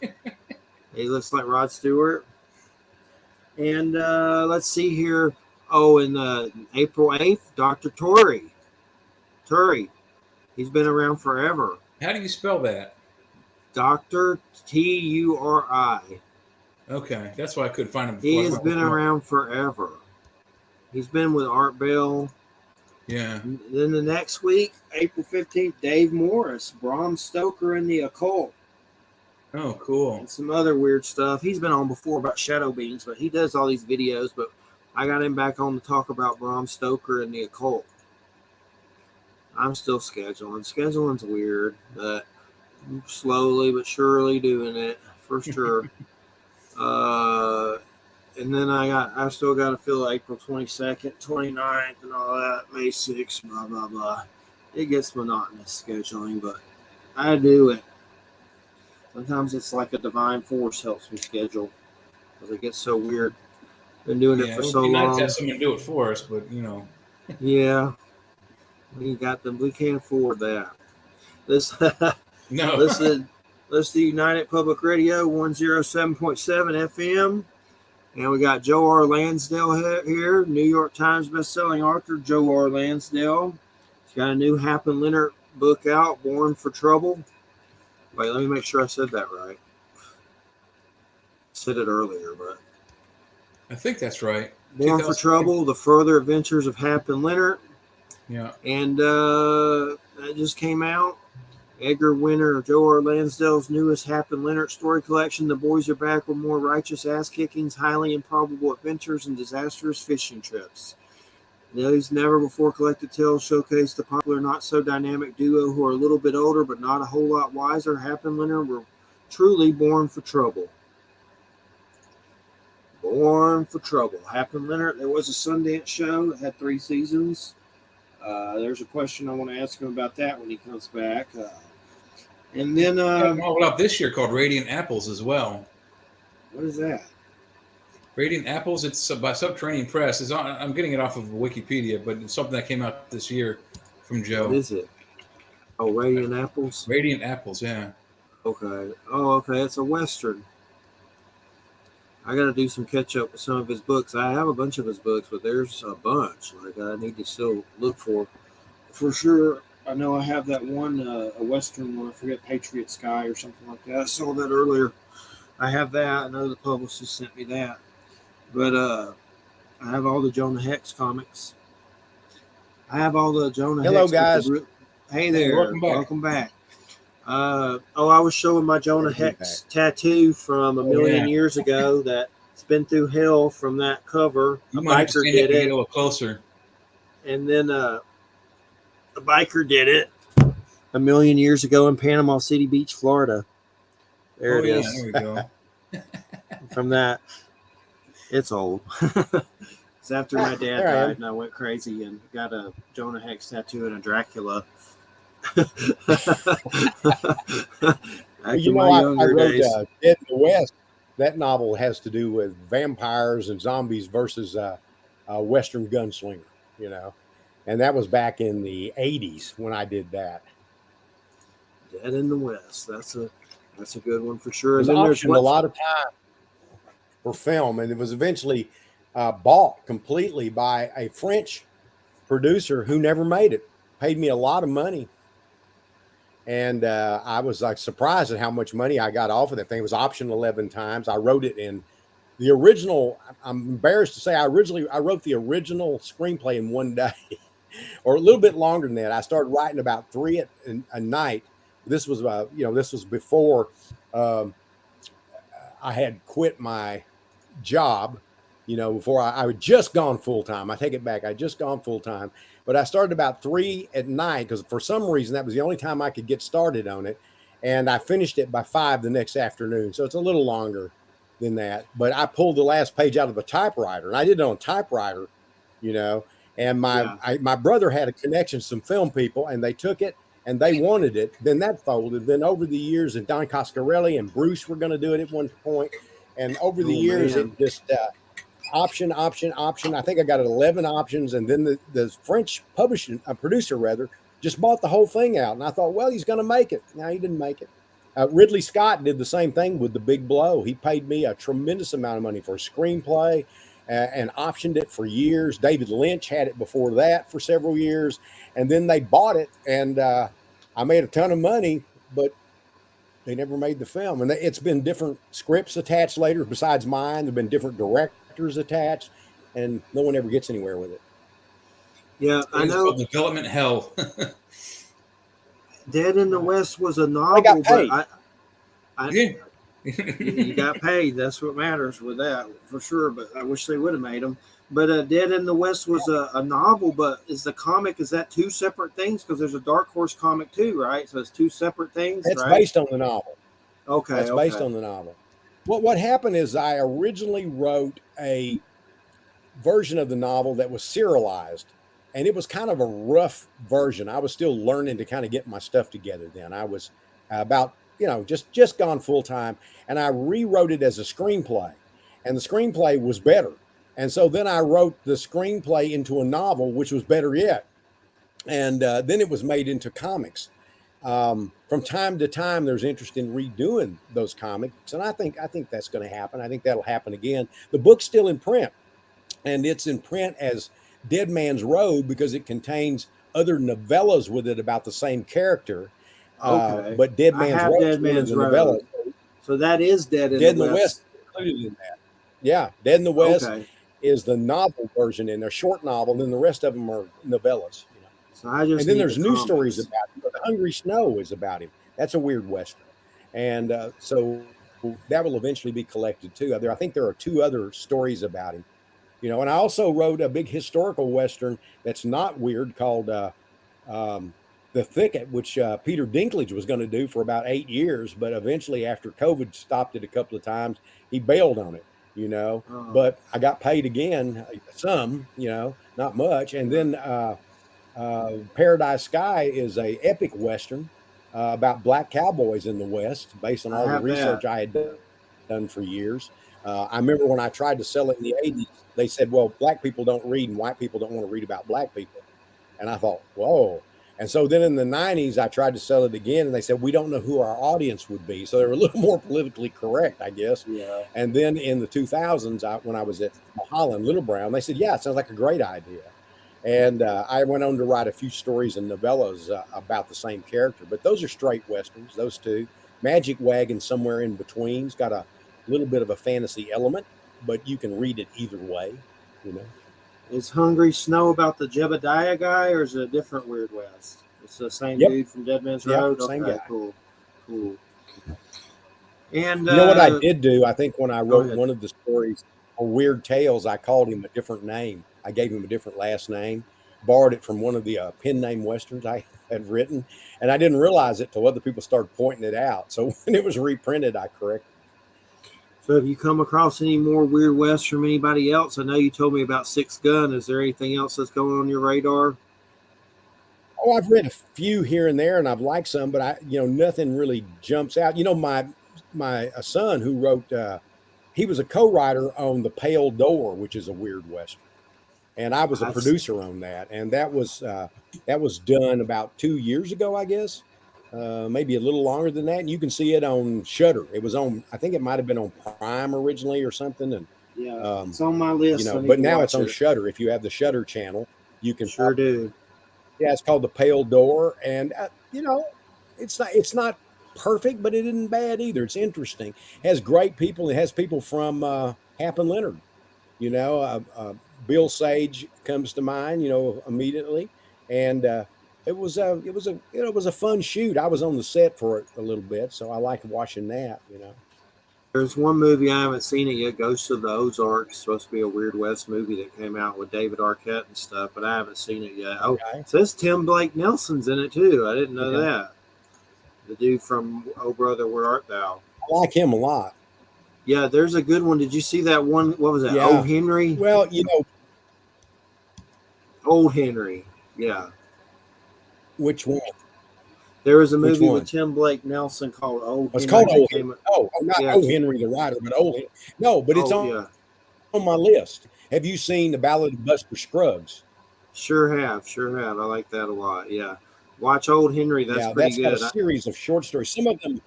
He looks like Rod Stewart. And let's see here. Oh, and April 8th, Dr. Turi. He's been around forever. How do you spell that? Dr. Turi. Okay, that's why I couldn't find him before. He has been around forever. He's been with Art Bell. Yeah. And then the next week, April 15th, Dave Morris, Bram Stoker and the Occult. Oh, cool. And some other weird stuff. He's been on before about shadow beings, but he does all these videos. But I got him back on to talk about Bram Stoker and the Occult. I'm still scheduling. Scheduling's weird, but I'm slowly but surely doing it for sure. And then I still got to fill April 22nd, 29th, and all that, May 6th, blah, blah, blah. It gets monotonous scheduling, but I do it. Sometimes it's like a divine force helps me schedule because it gets so weird. Been doing it for so long. Nice to have someone do it for us, but Yeah. We can't afford that. No. Listen to United Public Radio 107.7 FM. And we got Joe R. Lansdale here, New York Times bestselling author Joe R. Lansdale. He's got a new Hap and Leonard book out, Born for Trouble. Wait, let me make sure I said that right. I said it earlier, but I think that's right. Born for Trouble, The Further Adventures of Hap and Leonard. Yeah. And that just came out. Edgar Winter, Joe R. Lansdale's newest Hap and Leonard story collection. The boys are back with more righteous ass-kickings, highly improbable adventures, and disastrous fishing trips. These never-before-collected tales showcase the popular, not-so-dynamic duo who are a little bit older but not a whole lot wiser. Hap and Leonard were truly born for trouble. Born for trouble. Hap and Leonard, there was a Sundance show. It had 3 seasons. There's a question I want to ask him about that when he comes back. And then novel out this year called Radiant Apples as well. What is that? Radiant Apples. It's by Subterranean Press. I'm getting it off of Wikipedia, but it's something that came out this year from Joe. What is it? Oh, Radiant Apples. Radiant Apples. Yeah. Okay. Oh, okay. It's a Western. I got to do some catch up with some of his books. I have a bunch of his books, but there's a bunch. Like I need to still look for sure. I know I have that one, a Western one. I forget, Patriot Sky or something like that. I saw that earlier. I have that. I know the publicist sent me that. But I have all the Jonah Hex comics. I have all the Jonah Hex. Hello, guys. Hey there. Welcome back. I was showing my Jonah Hex tattoo from a million years ago that's been through hell from that cover. You might biker did it. A little closer. And then a biker did it a million years ago in Panama City Beach, Florida. There it is. There we go. From that, it's old. It's after my dad died and I went crazy and got a Jonah Hex tattoo and a Dracula. I wrote Dead in the West. That novel has to do with vampires and zombies versus a Western gunslinger, and that was back in the 80s when I did that. Dead in the West. That's a good one for sure. It was optioned a lot of time for film, and it was eventually bought completely by a French producer who never made it. Paid me a lot of money. And I was like surprised at how much money I got off of that thing. It was optioned 11 times. I wrote it in the original. I'm embarrassed to say I wrote the original screenplay in one day, or a little bit longer than that. I started writing about 3 a night. This was this was before I had quit my job. Before I had just gone full time. I take it back. I had just gone full time. But I started about 3 at night because for some reason that was the only time I could get started on it. And I finished it by 5 the next afternoon. So it's a little longer than that. But I pulled the last page out of a typewriter. And I did it on a typewriter, And my brother had a connection to some film people. And they took it and they wanted it. Then that folded. Then over the years, and Don Coscarelli and Bruce were going to do it at one point. And over the years, it just... option. I think I got 11 options. And then the French producer just bought the whole thing out. And I thought, well, he's going to make it. No, he didn't make it. Ridley Scott did the same thing with The Big Blow. He paid me a tremendous amount of money for a screenplay and optioned it for years. David Lynch had it before that for several years. And then they bought it. And I made a ton of money, but they never made the film. And it's been different scripts attached later besides mine. There have been different directors attached, and no one ever gets anywhere with it. Yeah, I know. Development hell. Dead in the West was a novel, but you got paid. That's what matters with that, for sure. But I wish they would have made them. But Dead in the West was a novel, but is that two separate things? Because there's a Dark Horse comic too, right? So it's two separate things. That's right? Based on the novel. Okay, that's based on the novel. What happened is I originally wrote a version of the novel that was serialized, and it was kind of a rough version. I was still learning to kind of get my stuff together then. I was about, just gone full time, and I rewrote it as a screenplay, and the screenplay was better. And so then I wrote the screenplay into a novel, which was better yet. And then it was made into comics. From time to time, there's interest in redoing those comics, and I think that's going to happen. I think that'll happen again. The book's still in print, and it's in print as Dead Man's Road because it contains other novellas with it about the same character. Okay. But Dead Man's Road. Dead Man's Road. Novella. So that is Dead in the West. Included in that. Yeah, Dead in the West is the novel version, and they're short novel, and then the rest of them are novellas. So and then there's new stories about him. The Hungry Snow is about him. That's a weird Western. And so that will eventually be collected too. I think there are 2 other stories about him. And I also wrote a big historical Western that's not weird called The Thicket, which Peter Dinklage was going to do for about 8 years. But eventually, after COVID stopped it a couple of times, he bailed on it, But I got paid again, some, not much. And then Paradise Sky is a epic Western about black cowboys in the West, based on all the research I had done for years. I remember when I tried to sell it in the 80s, they said, well, black people don't read and white people don't want to read about black people. And I thought, whoa. And so then in the 90s, I tried to sell it again, and they said, we don't know who our audience would be. So they were a little more politically correct, I guess. Yeah. And then in the 2000s, when I was at Holland, Little Brown, they said, yeah, it sounds like a great idea. And I went on to write a few stories and novellas about the same character. But those are straight Westerns, those 2. Magic Wagon, somewhere in between. It's got a little bit of a fantasy element, but you can read it either way, Is Hungry Snow about the Jebediah guy, or is it a different Weird West? It's the same dude from Dead Man's Road? Same guy. Cool. And you know what I did do? I think when I wrote one of the stories for Weird Tales, I called him a different name. I gave him a different last name, borrowed it from one of the pen name Westerns I had written, and I didn't realize it till other people started pointing it out. So when it was reprinted, I corrected. So have you come across any more Weird West from anybody else? I know you told me about Six Gun. Is there anything else that's going on your radar? Oh, I've read a few here and there, and I've liked some, but nothing really jumps out. My son who wrote, he was a co-writer on The Pale Door, which is a weird Western. And I was a producer on that, and that was done about 2 years ago, I guess, maybe a little longer than that. And you can see it on Shudder. It was on, I think it might have been on Prime originally or something. And it's on my list. But now it's on Shudder. If you have the Shudder channel, you can sure do. Yeah, it's called The Pale Door, and it's not perfect, but it isn't bad either. It's interesting. It has great people. It has people from Hap and Leonard. Bill Sage comes to mind, immediately, and it was a fun shoot. I was on the set for it a little bit, so I liked watching that. There's one movie I haven't seen it yet. Ghosts of the Ozarks. It's supposed to be a Weird West movie that came out with David Arquette and stuff, but I haven't seen it yet. Oh, it says Tim Blake Nelson's in it too. I didn't know that. The dude from Oh Brother, Where Art Thou? I like him a lot. Yeah, there's a good one. Did you see that one? What was that? Yeah. Oh Henry? Well, Old Henry. Yeah. Which one? There was a movie with Tim Blake Nelson called Old Henry. It's called Old Henry. Oh, not Old Henry the writer, but Old Henry. No, but it's on my list. Have you seen The Ballad of Buster Scruggs? Sure have. I like that a lot. Yeah. Watch Old Henry. That's pretty good. Got a series of short stories. Some of them,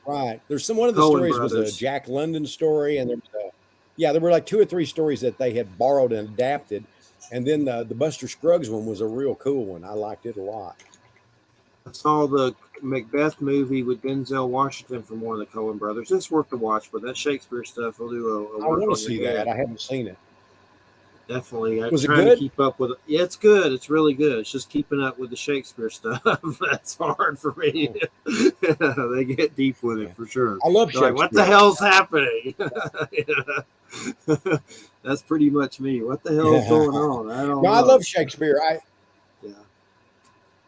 right. There's one of the stories was a Jack London story, and there were like 2 or 3 stories that they had borrowed and adapted. And then the Buster Scruggs one was a real cool one. I liked it a lot. I saw the Macbeth movie with Denzel Washington from one of the Coen brothers. It's worth the watch, but that Shakespeare stuff will do a I want to see that. I haven't seen it. Definitely. Was it trying good? to keep up with it. Yeah, it's good. It's really good. It's just keeping up with the Shakespeare stuff. That's hard for me. Oh. They get deep with it for sure. I love Shakespeare. Like, what the hell's happening? That's pretty much me. What the hell's going on? I don't know. I love Shakespeare.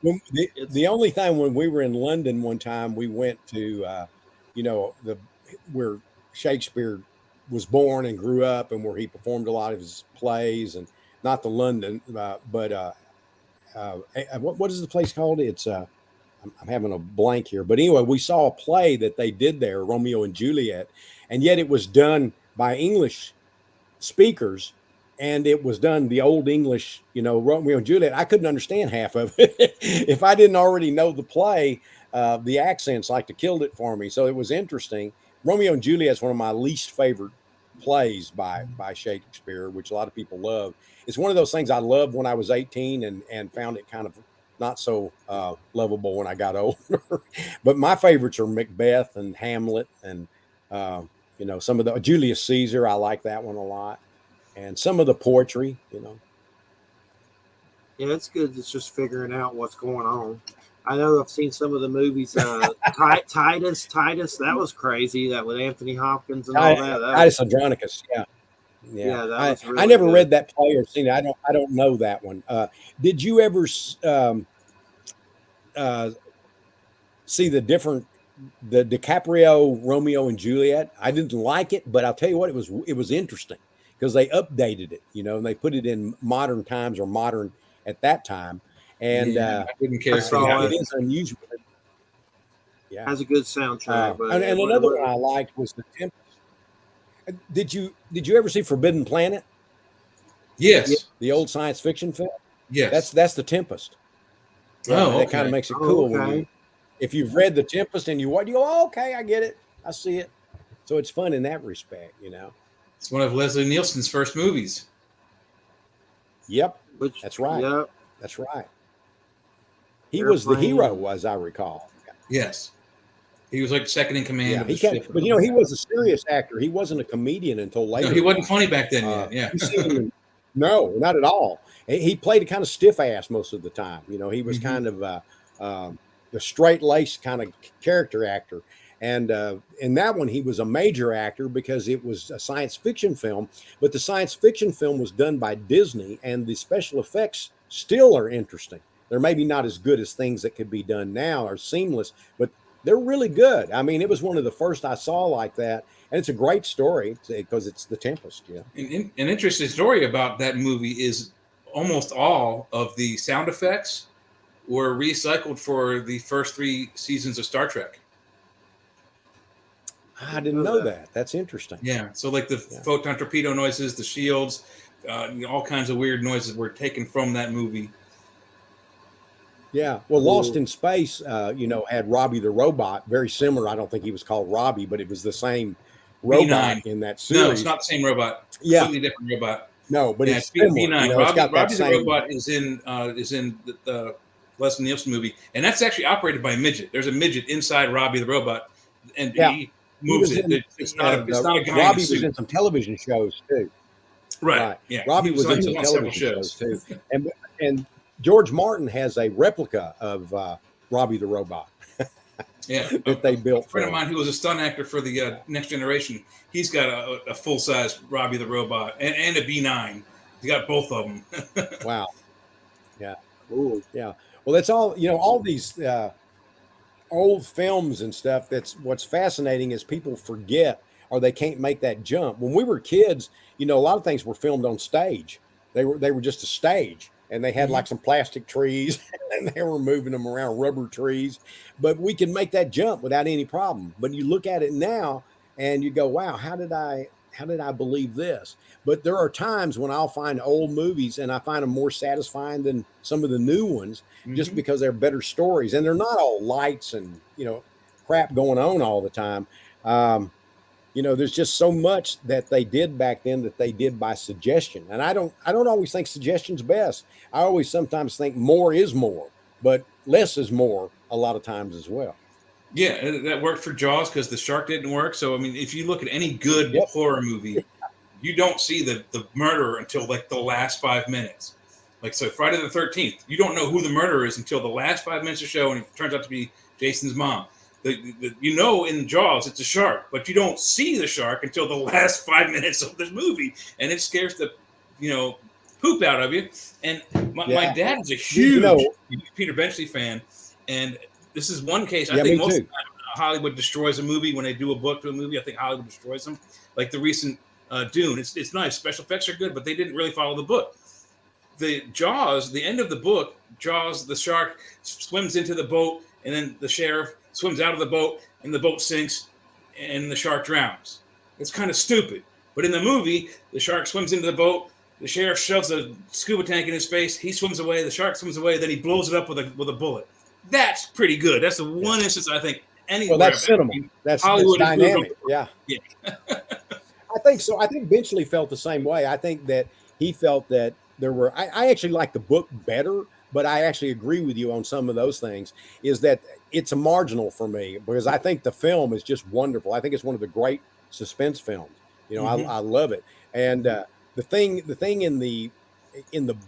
The only time when we were in London one time, we went to, where Shakespeare was born and grew up, and where he performed a lot of his plays, and not the London, but what is the place called? It's I'm having a blank here, but anyway, we saw a play that they did there, Romeo and Juliet, and yet it was done by English speakers, and it was done the old English, Romeo and Juliet. I couldn't understand half of it if I didn't already know the play. The accents killed it for me, so it was interesting. Romeo and Juliet is one of my least favorite plays by Shakespeare, which a lot of people love. It's one of those things I loved when I was 18 and found it kind of not so lovable when I got older. But my favorites are Macbeth and Hamlet and, some of the Julius Caesar. I like that one a lot. And some of the poetry, Yeah, it's good. It's just figuring out what's going on. I know I've seen some of the movies. Titus, that was crazy. That with Anthony Hopkins and all that. Titus Andronicus, yeah. That was really I never read that play or seen it. I don't know that one. Did you ever see the DiCaprio Romeo and Juliet? I didn't like it, but I'll tell you what, it was interesting because they updated it, and they put it in modern times or modern at that time. And I didn't care. It is unusual. Yeah, has a good soundtrack. And another one I liked was The Tempest. Did you ever see Forbidden Planet? Yes. The old science fiction film. Yes. That's The Tempest. That kind of makes it cool. Okay. If you've read The Tempest and you go, oh, okay, I get it, I see it. So it's fun in that respect, It's one of Leslie Nielsen's first movies. Yep, that's right. Yep. That's right. He was the hero, as I recall. Yes. He was like second in command of the ship. But, he was a serious actor. He wasn't a comedian until later. No, he wasn't funny back then yet. Yeah. No, not at all. He played a kind of stiff ass most of the time. He was kind of the straight-laced kind of character actor. And in that one, he was a major actor because it was a science fiction film. But the science fiction film was done by Disney, and the special effects still are interesting. They're maybe not as good as things that could be done now or seamless, but they're really good. I mean, it was one of the first I saw like that. And it's a great story because it's The Tempest. Yeah. An interesting story about that movie is almost all of the sound effects were recycled for the first 3 seasons of Star Trek. I didn't know that. That's interesting. Yeah. So like the photon torpedo noises, the shields, all kinds of weird noises were taken from that movie. Yeah. Well, Lost in Space, had Robbie the robot, very similar. I don't think he was called Robbie, but it was the same robot B9. in that series. No, it's not the same robot. Yeah. Completely different robot. No, but it's B9. Robbie the robot is in the Leslie Nielsen movie, and that's actually operated by a midget. There's a midget inside Robbie the robot, and he moves it. It's not a guy. Robbie was in some television shows too. Right. Yeah. Robbie was in some television shows too. And George Martin has a replica of Robbie the robot. That they built. A friend of mine who was a stunt actor for the Next Generation, he's got a full size Robbie the robot and a B9. He got both of them. Wow. Yeah. Cool. Yeah. Well, that's all. All these old films and stuff. That's what's fascinating is people forget or they can't make that jump. When we were kids, a lot of things were filmed on stage. They were just a stage. And they had like some plastic trees and they were moving them around, rubber trees, but we can make that jump without any problem. But you look at it now and you go, wow, how did I believe this? But there are times when I'll find old movies and I find them more satisfying than some of the new ones just because they're better stories and they're not all lights and, crap going on all the time. There's just so much that they did back then that they did by suggestion. And I don't always think suggestion's best. I always sometimes think more is more, but less is more a lot of times as well. Yeah, that worked for Jaws because the shark didn't work. So, I mean, if you look at any good horror movie, you don't see the murderer until like the last 5 minutes. Like, so Friday the 13th, you don't know who the murderer is until the last 5 minutes of the show, and it turns out to be Jason's mom. You know, in Jaws, it's a shark, but you don't see the shark until the last 5 minutes of this movie, and it scares the, poop out of you. And my dad is a huge Peter Benchley fan, and this is one case. I think most of the time Hollywood destroys a movie when they do a book to a movie. I think Hollywood destroys them. Like the recent Dune, it's nice. Special effects are good, but they didn't really follow the book. The Jaws, the end of the book, Jaws, the shark swims into the boat, and then the sheriff swims out of the boat, and the boat sinks, and the shark drowns. It's kind of stupid. But in the movie, the shark swims into the boat, the sheriff shoves a scuba tank in his face, he swims away, the shark swims away, then he blows it up with a bullet. That's pretty good. That's the one instance I think anywhere. Well, that's cinema. That's dynamic. Yeah. I think so. I think Benchley felt the same way. I think that he felt that there were, I actually like the book better, but I actually agree with you on some of those things, is that it's a marginal for me because I think the film is just wonderful. I think it's one of the great suspense films. I love it. And the thing in the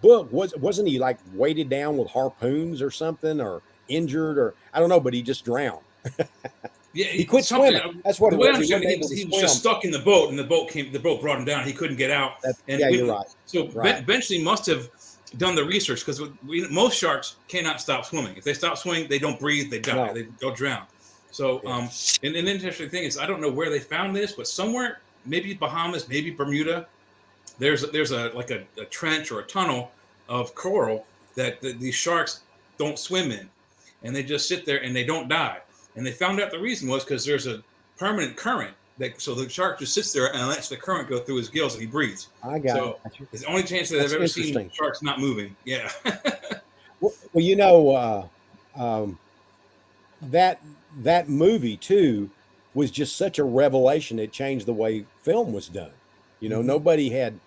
book wasn't he like weighted down with harpoons or something, or injured, or I don't know, but he just drowned. Yeah, he quit swimming. That's what it was. He was just stuck in the boat, and the boat brought him down. He couldn't get out. You're right. So Benchley must have done the research, because most sharks cannot stop swimming. If they stop swimming, they don't breathe, they die, they'll drown. So, and an interesting thing is, I don't know where they found this, but somewhere, maybe Bahamas, maybe Bermuda, there's a trench or a tunnel of coral that these sharks don't swim in, and they just sit there and they don't die. And they found out the reason was because there's a permanent current so the shark just sits there and lets the current go through his gills and he breathes. I got it. It's the only chance that I've ever seen sharks not moving. Yeah. Well, that movie too was just such a revelation. It changed the way film was done. Nobody had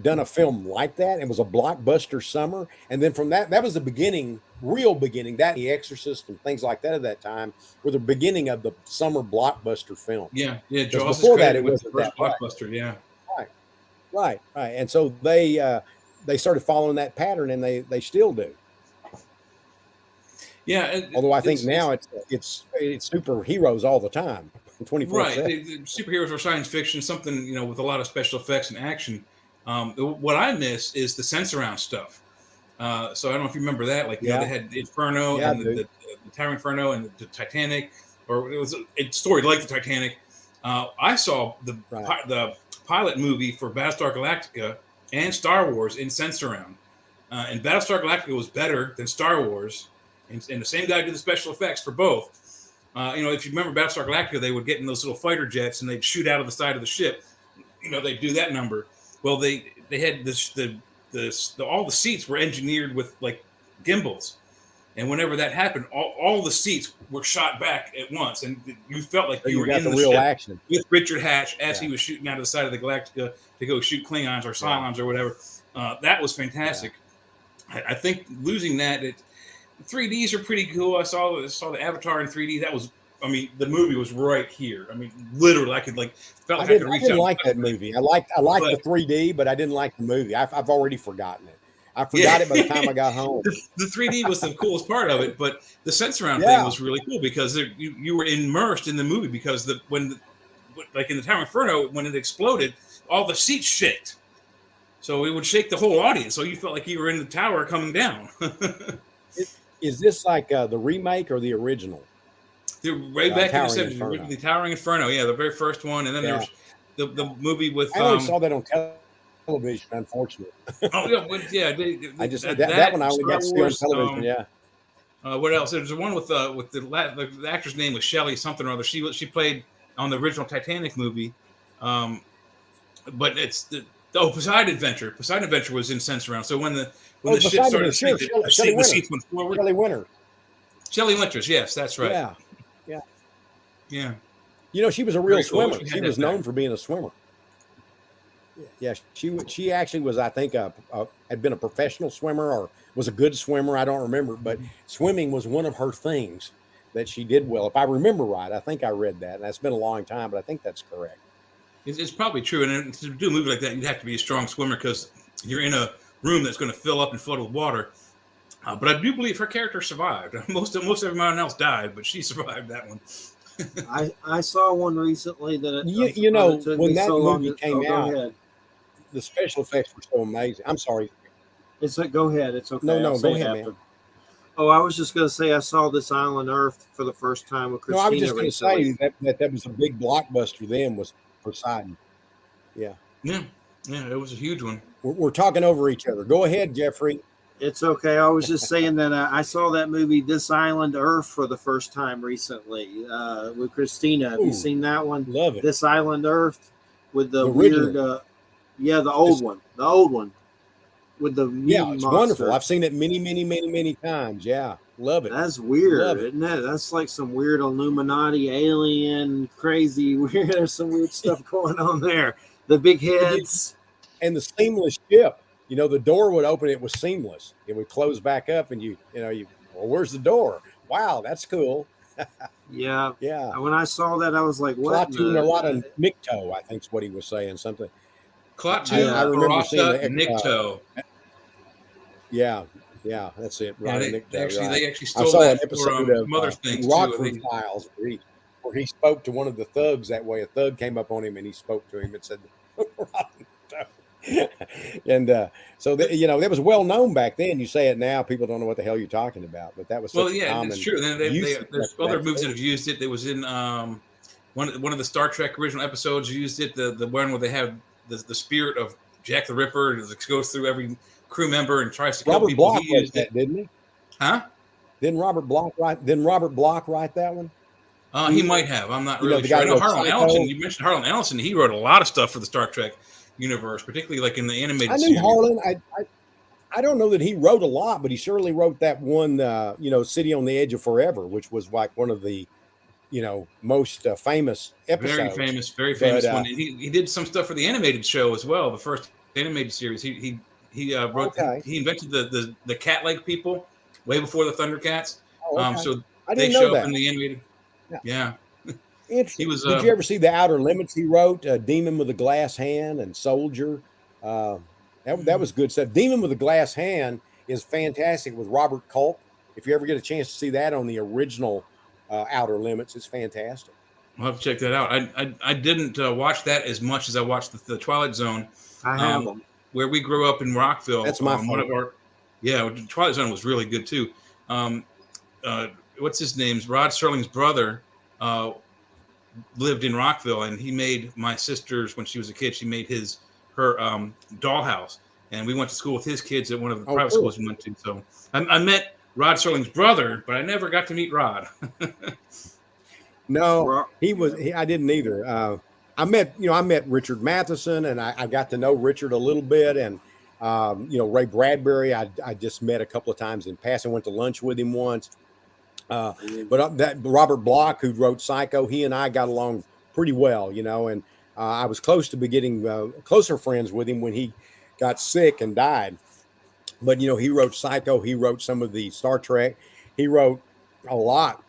done a film like that. It was a blockbuster summer. And then from that was the beginning, real beginning, that The Exorcist and things like that at that time were the beginning of the summer blockbuster film. Yeah. Jaws before that, it was the first blockbuster. Yeah. Right. And so they started following that pattern, and they still do. Yeah. Although I think now it's superheroes all the time. 24/7. Right. Superheroes are science fiction, something, with a lot of special effects and action. What I miss is the sense-around stuff. So I don't know if you remember that. Like, they had Inferno and the Tower Inferno and the Titanic, or it was a story like the Titanic. I saw the pilot movie for Battlestar Galactica and Star Wars in sense-around. And Battlestar Galactica was better than Star Wars. And the same guy did the special effects for both. If you remember Battlestar Galactica, they would get in those little fighter jets and they'd shoot out of the side of the ship. They'd do that number. Well, they had all the seats were engineered with like gimbals, and whenever that happened, all the seats were shot back at once, and you felt like you were in the real ship action with Richard Hatch as he was shooting out of the side of the Galactica to go shoot Klingons or Cylons or whatever. That was fantastic. Yeah. I think losing that, 3Ds are pretty cool. I saw the Avatar in 3D. That was. The movie was right here. Literally, I could felt like I could reach out. I didn't like that movie. I liked the 3D, but I didn't like the movie. I've already forgotten it. I forgot it by the time I got home. The 3D was the coolest part of it, but the sense-around thing was really cool because you were immersed in the movie because like in the Tower Inferno, when it exploded, all the seats shook. So it would shake the whole audience. So you felt like you were in the tower coming down. Is this like the remake or the original? They're way back in the 70s, the Towering Inferno, the very first one, and then there was the movie with. I only saw that on television, unfortunately. I just that one I only got to see on television. What else? There's one with the actor's name was Shelley something or other. She played on the original Titanic movie, but it's Poseidon Adventure. Poseidon Adventure was in sense-around. So when the ship started, the seats went forward. Shelley Winters, yes, that's right. Yeah. She was a real swimmer. She was known for being a swimmer. Yeah, she actually was, I think, had been a professional swimmer or was a good swimmer. I don't remember, but swimming was one of her things that she did well. If I remember right, I think I read that. And that's been a long time, but I think that's correct. It's probably true. And to do a movie like that, you'd have to be a strong swimmer because you're in a room that's going to fill up and flood with water. But I do believe her character survived. Most everyone else died, but she survived that one. I saw one recently that when that movie came out, the special effects were so amazing. I'm sorry. Go ahead. It's okay. No, go ahead, man. Oh, I was just going to say I saw This Island Earth for the first time with Christina. No, I was just going to say that was a big blockbuster then, was Poseidon. Yeah. Yeah, it was a huge one. We're talking over each other. Go ahead, Jeffrey. It's okay. I was just saying that I saw that movie This Island Earth for the first time recently with Christina. Have you seen that one? Love it. This Island Earth with the weird, the old one. With the it's wonderful. I've seen it many times. Yeah, love it. That's weird, isn't it? That's like some weird Illuminati, alien, crazy. Weird. There's some weird stuff going on there. The big heads and the seamless ship. The door would open. It was seamless. It would close back up, and where's the door? Wow, that's cool. Yeah. When I saw that, I was like, what? A lot of Nikto, I think is what he was saying. Something. Klaatu, I remember seeing the Nikto. Yeah, that's it. Right, they actually stole I saw that an episode of other things Rockford Files where he spoke to one of the thugs that way. A thug came up on him and he spoke to him and said, and so that was well known back then. You say it now, people don't know what the hell you're talking about, but that was such a common. That's true. There's other movies that have used it. There was in one of the Star Trek original episodes used it. The one where they have the spirit of Jack the Ripper that goes through every crew member and tries to kill Robert people. Bloch used that, didn't he? Huh? Didn't Robert Bloch write that one? He might have. I'm not really sure. I know Harlan Ellison. You mentioned Harlan Ellison. He wrote a lot of stuff for the Star Trek universe, particularly like in the animated series. I knew Harlan. I don't know that he wrote a lot, but he certainly wrote that one, City on the Edge of Forever, which was like one of the, most famous episodes. Very famous one. He did some stuff for the animated show as well. The first animated series. He wrote. Okay. He invented the cat leg people way before the Thundercats. Oh, okay. So I they didn't know show that. up in the animated. Yeah. Interesting. Did you ever see The Outer Limits? He wrote Demon with a Glass Hand and Soldier. That was good stuff. Demon with a Glass Hand is fantastic with Robert Culp. If you ever get a chance to see that on the original Outer Limits, it's fantastic. I'll have to check that out. I didn't watch that as much as I watched the Twilight Zone. I have them. Where we grew up in Rockville. That's my favorite. Twilight Zone was really good too. What's his name? Rod Serling's brother lived in Rockville, and he made my sister's, when she was a kid, she made her dollhouse, and we went to school with his kids at one of the private schools we went to. So I met Rod Serling's brother, but I never got to meet Rod. No, I didn't either. I met Richard Matheson, and I got to know Richard a little bit, and Ray Bradbury, I just met a couple of times in passing. Went to lunch with him once. But that Robert Bloch, who wrote Psycho, he and I got along pretty well, and I was close to getting closer friends with him when he got sick and died. But, he wrote Psycho. He wrote some of the Star Trek. He wrote a lot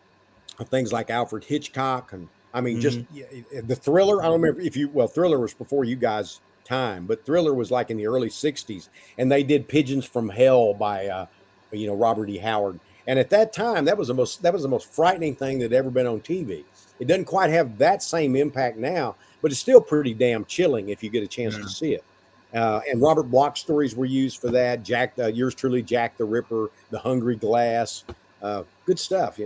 of things like Alfred Hitchcock. And I mean, just the Thriller. I don't remember Thriller was before you guys' time, but Thriller was like in the early 60s. And they did Pigeons from Hell by, Robert E. Howard. And at that time, that was the most frightening thing that had ever been on TV. It doesn't quite have that same impact now, but it's still pretty damn chilling if you get a chance to see it. And Robert Bloch stories were used for that. Yours truly, Jack the Ripper, The Hungry Glass. Good stuff,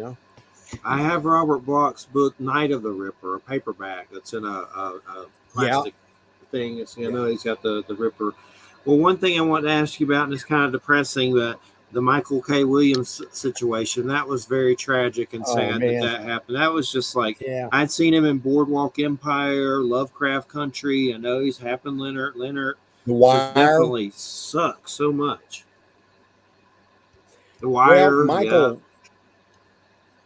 I have Robert Bloch's book, Night of the Ripper, a paperback that's in a plastic thing. It's, he's got the Ripper. Well, one thing I want to ask you about, and it's kind of depressing, but the Michael K. Williams situation, that was very tragic and sad that happened. That was just like, I'd seen him in Boardwalk Empire, Lovecraft Country. I know he's Hap and Leonard. The Wire. Definitely sucks so much. The Wire. Well,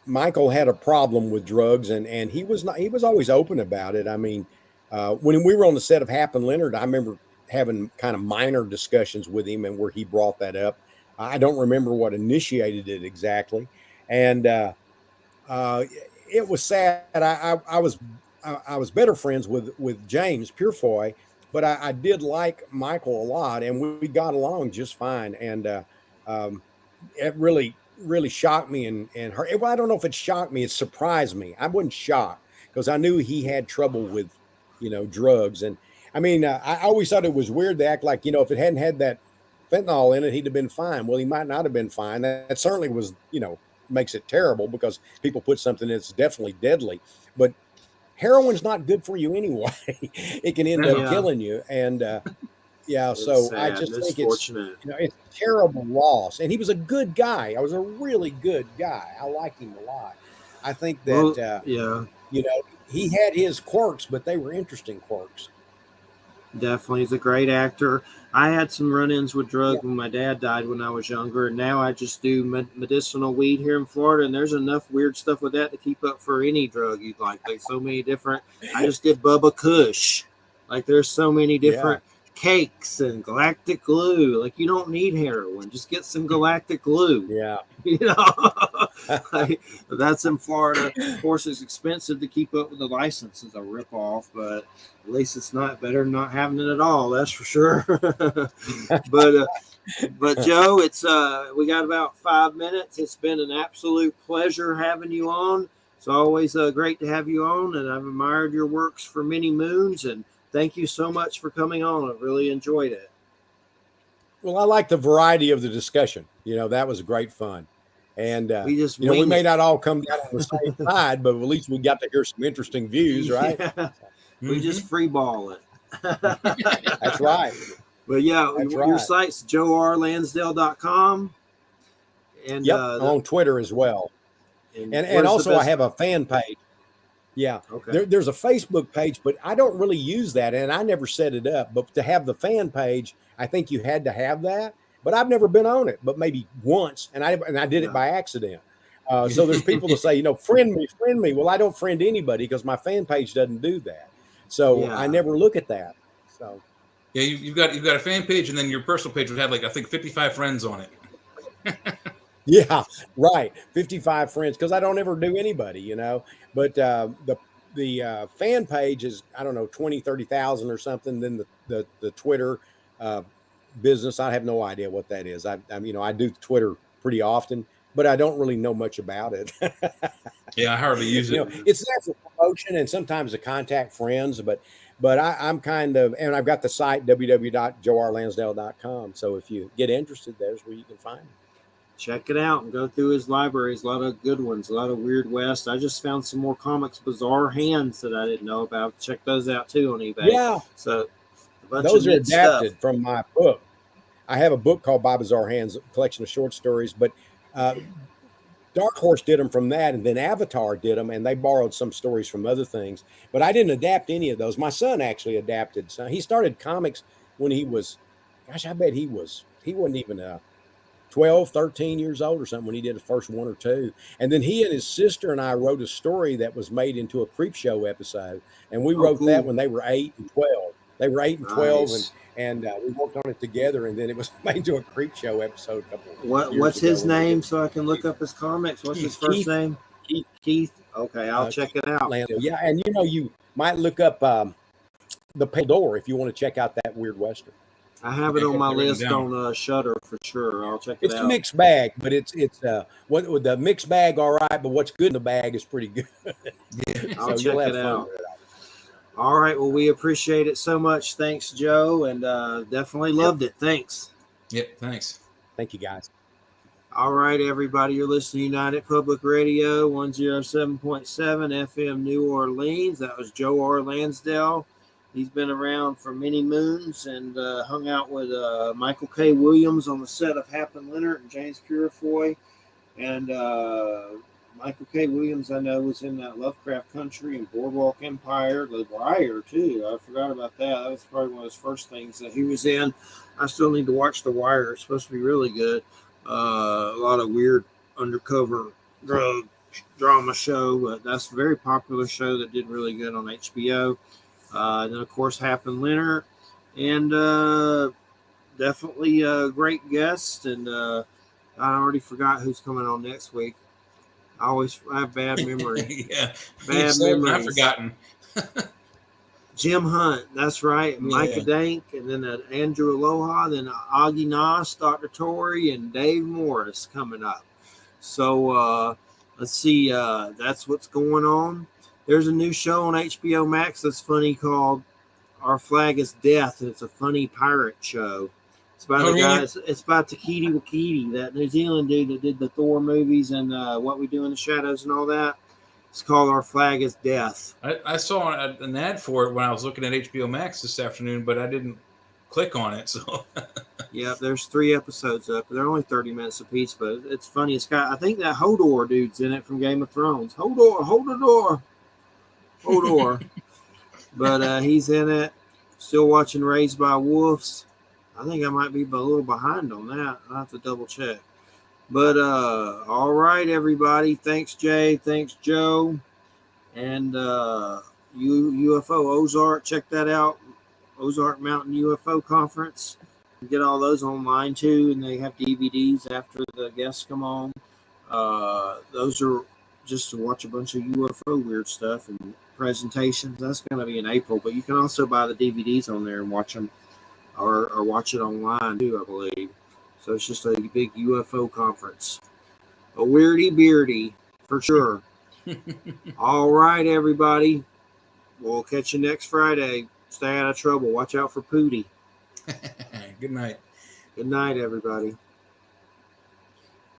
Michael had a problem with drugs, and he was always open about it. I mean, when we were on the set of Hap and Leonard, I remember having kind of minor discussions with him and where he brought that up. I don't remember what initiated it exactly. And it was sad. I I was better friends with James Purefoy, but I did like Michael a lot, and we got along just fine. And it really shocked me and hurt. Well, I don't know if it shocked me. It surprised me. I wasn't shocked because I knew he had trouble with, drugs. And I mean, I always thought it was weird to act like, if it hadn't had that fentanyl in it, he'd have been fine. Well, he might not have been fine. That certainly was, makes it terrible because people put something that's definitely deadly. But heroin's not good for you anyway. It can end up killing you. And so I just think it's a terrible loss. And he was a good guy. I was a really good guy. I liked him a lot. I think that he had his quirks, but they were interesting quirks. Definitely. He's a great actor. I had some run-ins with drugs when my dad died when I was younger, and now I just do medicinal weed here in Florida, and there's enough weird stuff with that to keep up for any drug you'd like. There's so many different. I just did Bubba Kush. Like, there's so many different cakes and galactic glue. Like, you don't need heroin. Just get some galactic glue. Yeah. Like, that's in Florida. Of course, it's expensive to keep up with the license. It's a ripoff, but at least it's not better than not having it at all. That's for sure. But Joe, it's we got about 5 minutes. It's been an absolute pleasure having you on. It's always great to have you on, and I've admired your works for many moons, and thank you so much for coming on. I really enjoyed it. Well, I like the variety of the discussion. That was great fun. And we may not all come down on the same side, but at least we got to hear some interesting views, right? Yeah. We just free ball it. That's right. But your site's joerlansdale.com. And on Twitter as well. And also I have a fan page. Yeah. Okay. There's a Facebook page, but I don't really use that, and I never set it up. But to have the fan page, I think you had to have that. But I've never been on it, but maybe once, and I did it by accident. So there's people that say, friend me. Well, I don't friend anybody because my fan page doesn't do that. So I never look at that. So you've got a fan page, and then your personal page would have I think 55 friends on it. Yeah, right. 55 friends, because I don't ever do anybody, But the fan page is, I don't know, 20, 30,000 or something. Then the Twitter business, I have no idea what that is. I do Twitter pretty often, but I don't really know much about it. Yeah, I hardly use it. It's there for promotion and sometimes to contact friends, but I'm kind of, and I've got the site www.joerlansdale.com. So if you get interested, there's where you can find it. Check it out and go through his libraries. A lot of good ones, a lot of Weird West. I just found some more comics, Bizarre Hands, that I didn't know about. Check those out too on eBay. Yeah. So those are adapted from my book. I have a book called By Bizarre Hands, a collection of short stories, but Dark Horse did them from that, and then Avatar did them, and they borrowed some stories from other things. But I didn't adapt any of those. My son actually adapted. So he started comics when he was, I bet he wasn't even 12, 13 years old or something when he did the first one or two. And then he and his sister and I wrote a story that was made into a Creep Show episode. And we wrote that when they were 8 and 12. They were 8 and 12, and we worked on it together. And then it was made into a Creep Show episode a couple of years What's ago. his name so I can look up his comics? What's his first name? Keith. Okay, I'll check it out. Lansdale. Yeah, and you might look up The Pale Door if you want to check out that Weird Western. I have it on my list on Shudder for sure. I'll check it out. It's a mixed bag, but it's what with the mixed bag, all right. But what's good in the bag is pretty good. Yeah, I'll check it out. All right. Well, we appreciate it so much. Thanks, Joe, and definitely loved it. Thanks. Yep. Thanks. Thank you, guys. All right, everybody. You're listening to United Public Radio 107.7 FM New Orleans. That was Joe R. Lansdale. He's been around for many moons and hung out with Michael K. Williams on the set of Hap and Leonard and James Purefoy. And Michael K. Williams, I know, was in that Lovecraft Country and Boardwalk Empire, The Wire, too. I forgot about that. That was probably one of his first things that he was in. I still need to watch The Wire. It's supposed to be really good. A lot of weird undercover drug drama show, but that's a very popular show that did really good on HBO. And then, of course, Hap and Leonard, and definitely a great guest. And I already forgot who's coming on next week. I have bad memory. Yeah, bad memory. I've forgotten. Jim Hunt, that's right. Micah Dank, and then Andrew Aloha, then Augie Noss, Dr. Torrey, and Dave Morris coming up. So let's see. That's what's going on. There's a new show on HBO Max that's funny called Our Flag is Death, and it's a funny pirate show. It's about a guy. It's about Takiti Wakiti, that New Zealand dude that did the Thor movies and What We Do in the Shadows and all that. It's called Our Flag is Death. I saw an ad for it when I was looking at HBO Max this afternoon, but I didn't click on it. So, yeah, there's 3 episodes up. They're only 30 minutes apiece, but it's funny. It's got, I think that Hodor dude's in it from Game of Thrones. Hodor, hold the door. Hodor. But he's in it. Still watching Raised by Wolves. I think I might be a little behind on that. I'll have to double check. But all right, everybody. Thanks, Jay. Thanks, Joe. And UFO Ozark, check that out. Ozark Mountain UFO Conference. You get all those online too, and they have DVDs after the guests come on. Those are just to watch a bunch of UFO weird stuff and presentations. That's going to be in April, but you can also buy the DVDs on there and watch them, or watch it online too, I believe. So it's just a big UFO conference. A weirdy beardy, for sure. All right, everybody. We'll catch you next Friday. Stay out of trouble. Watch out for Pootie. Good night. Good night, everybody.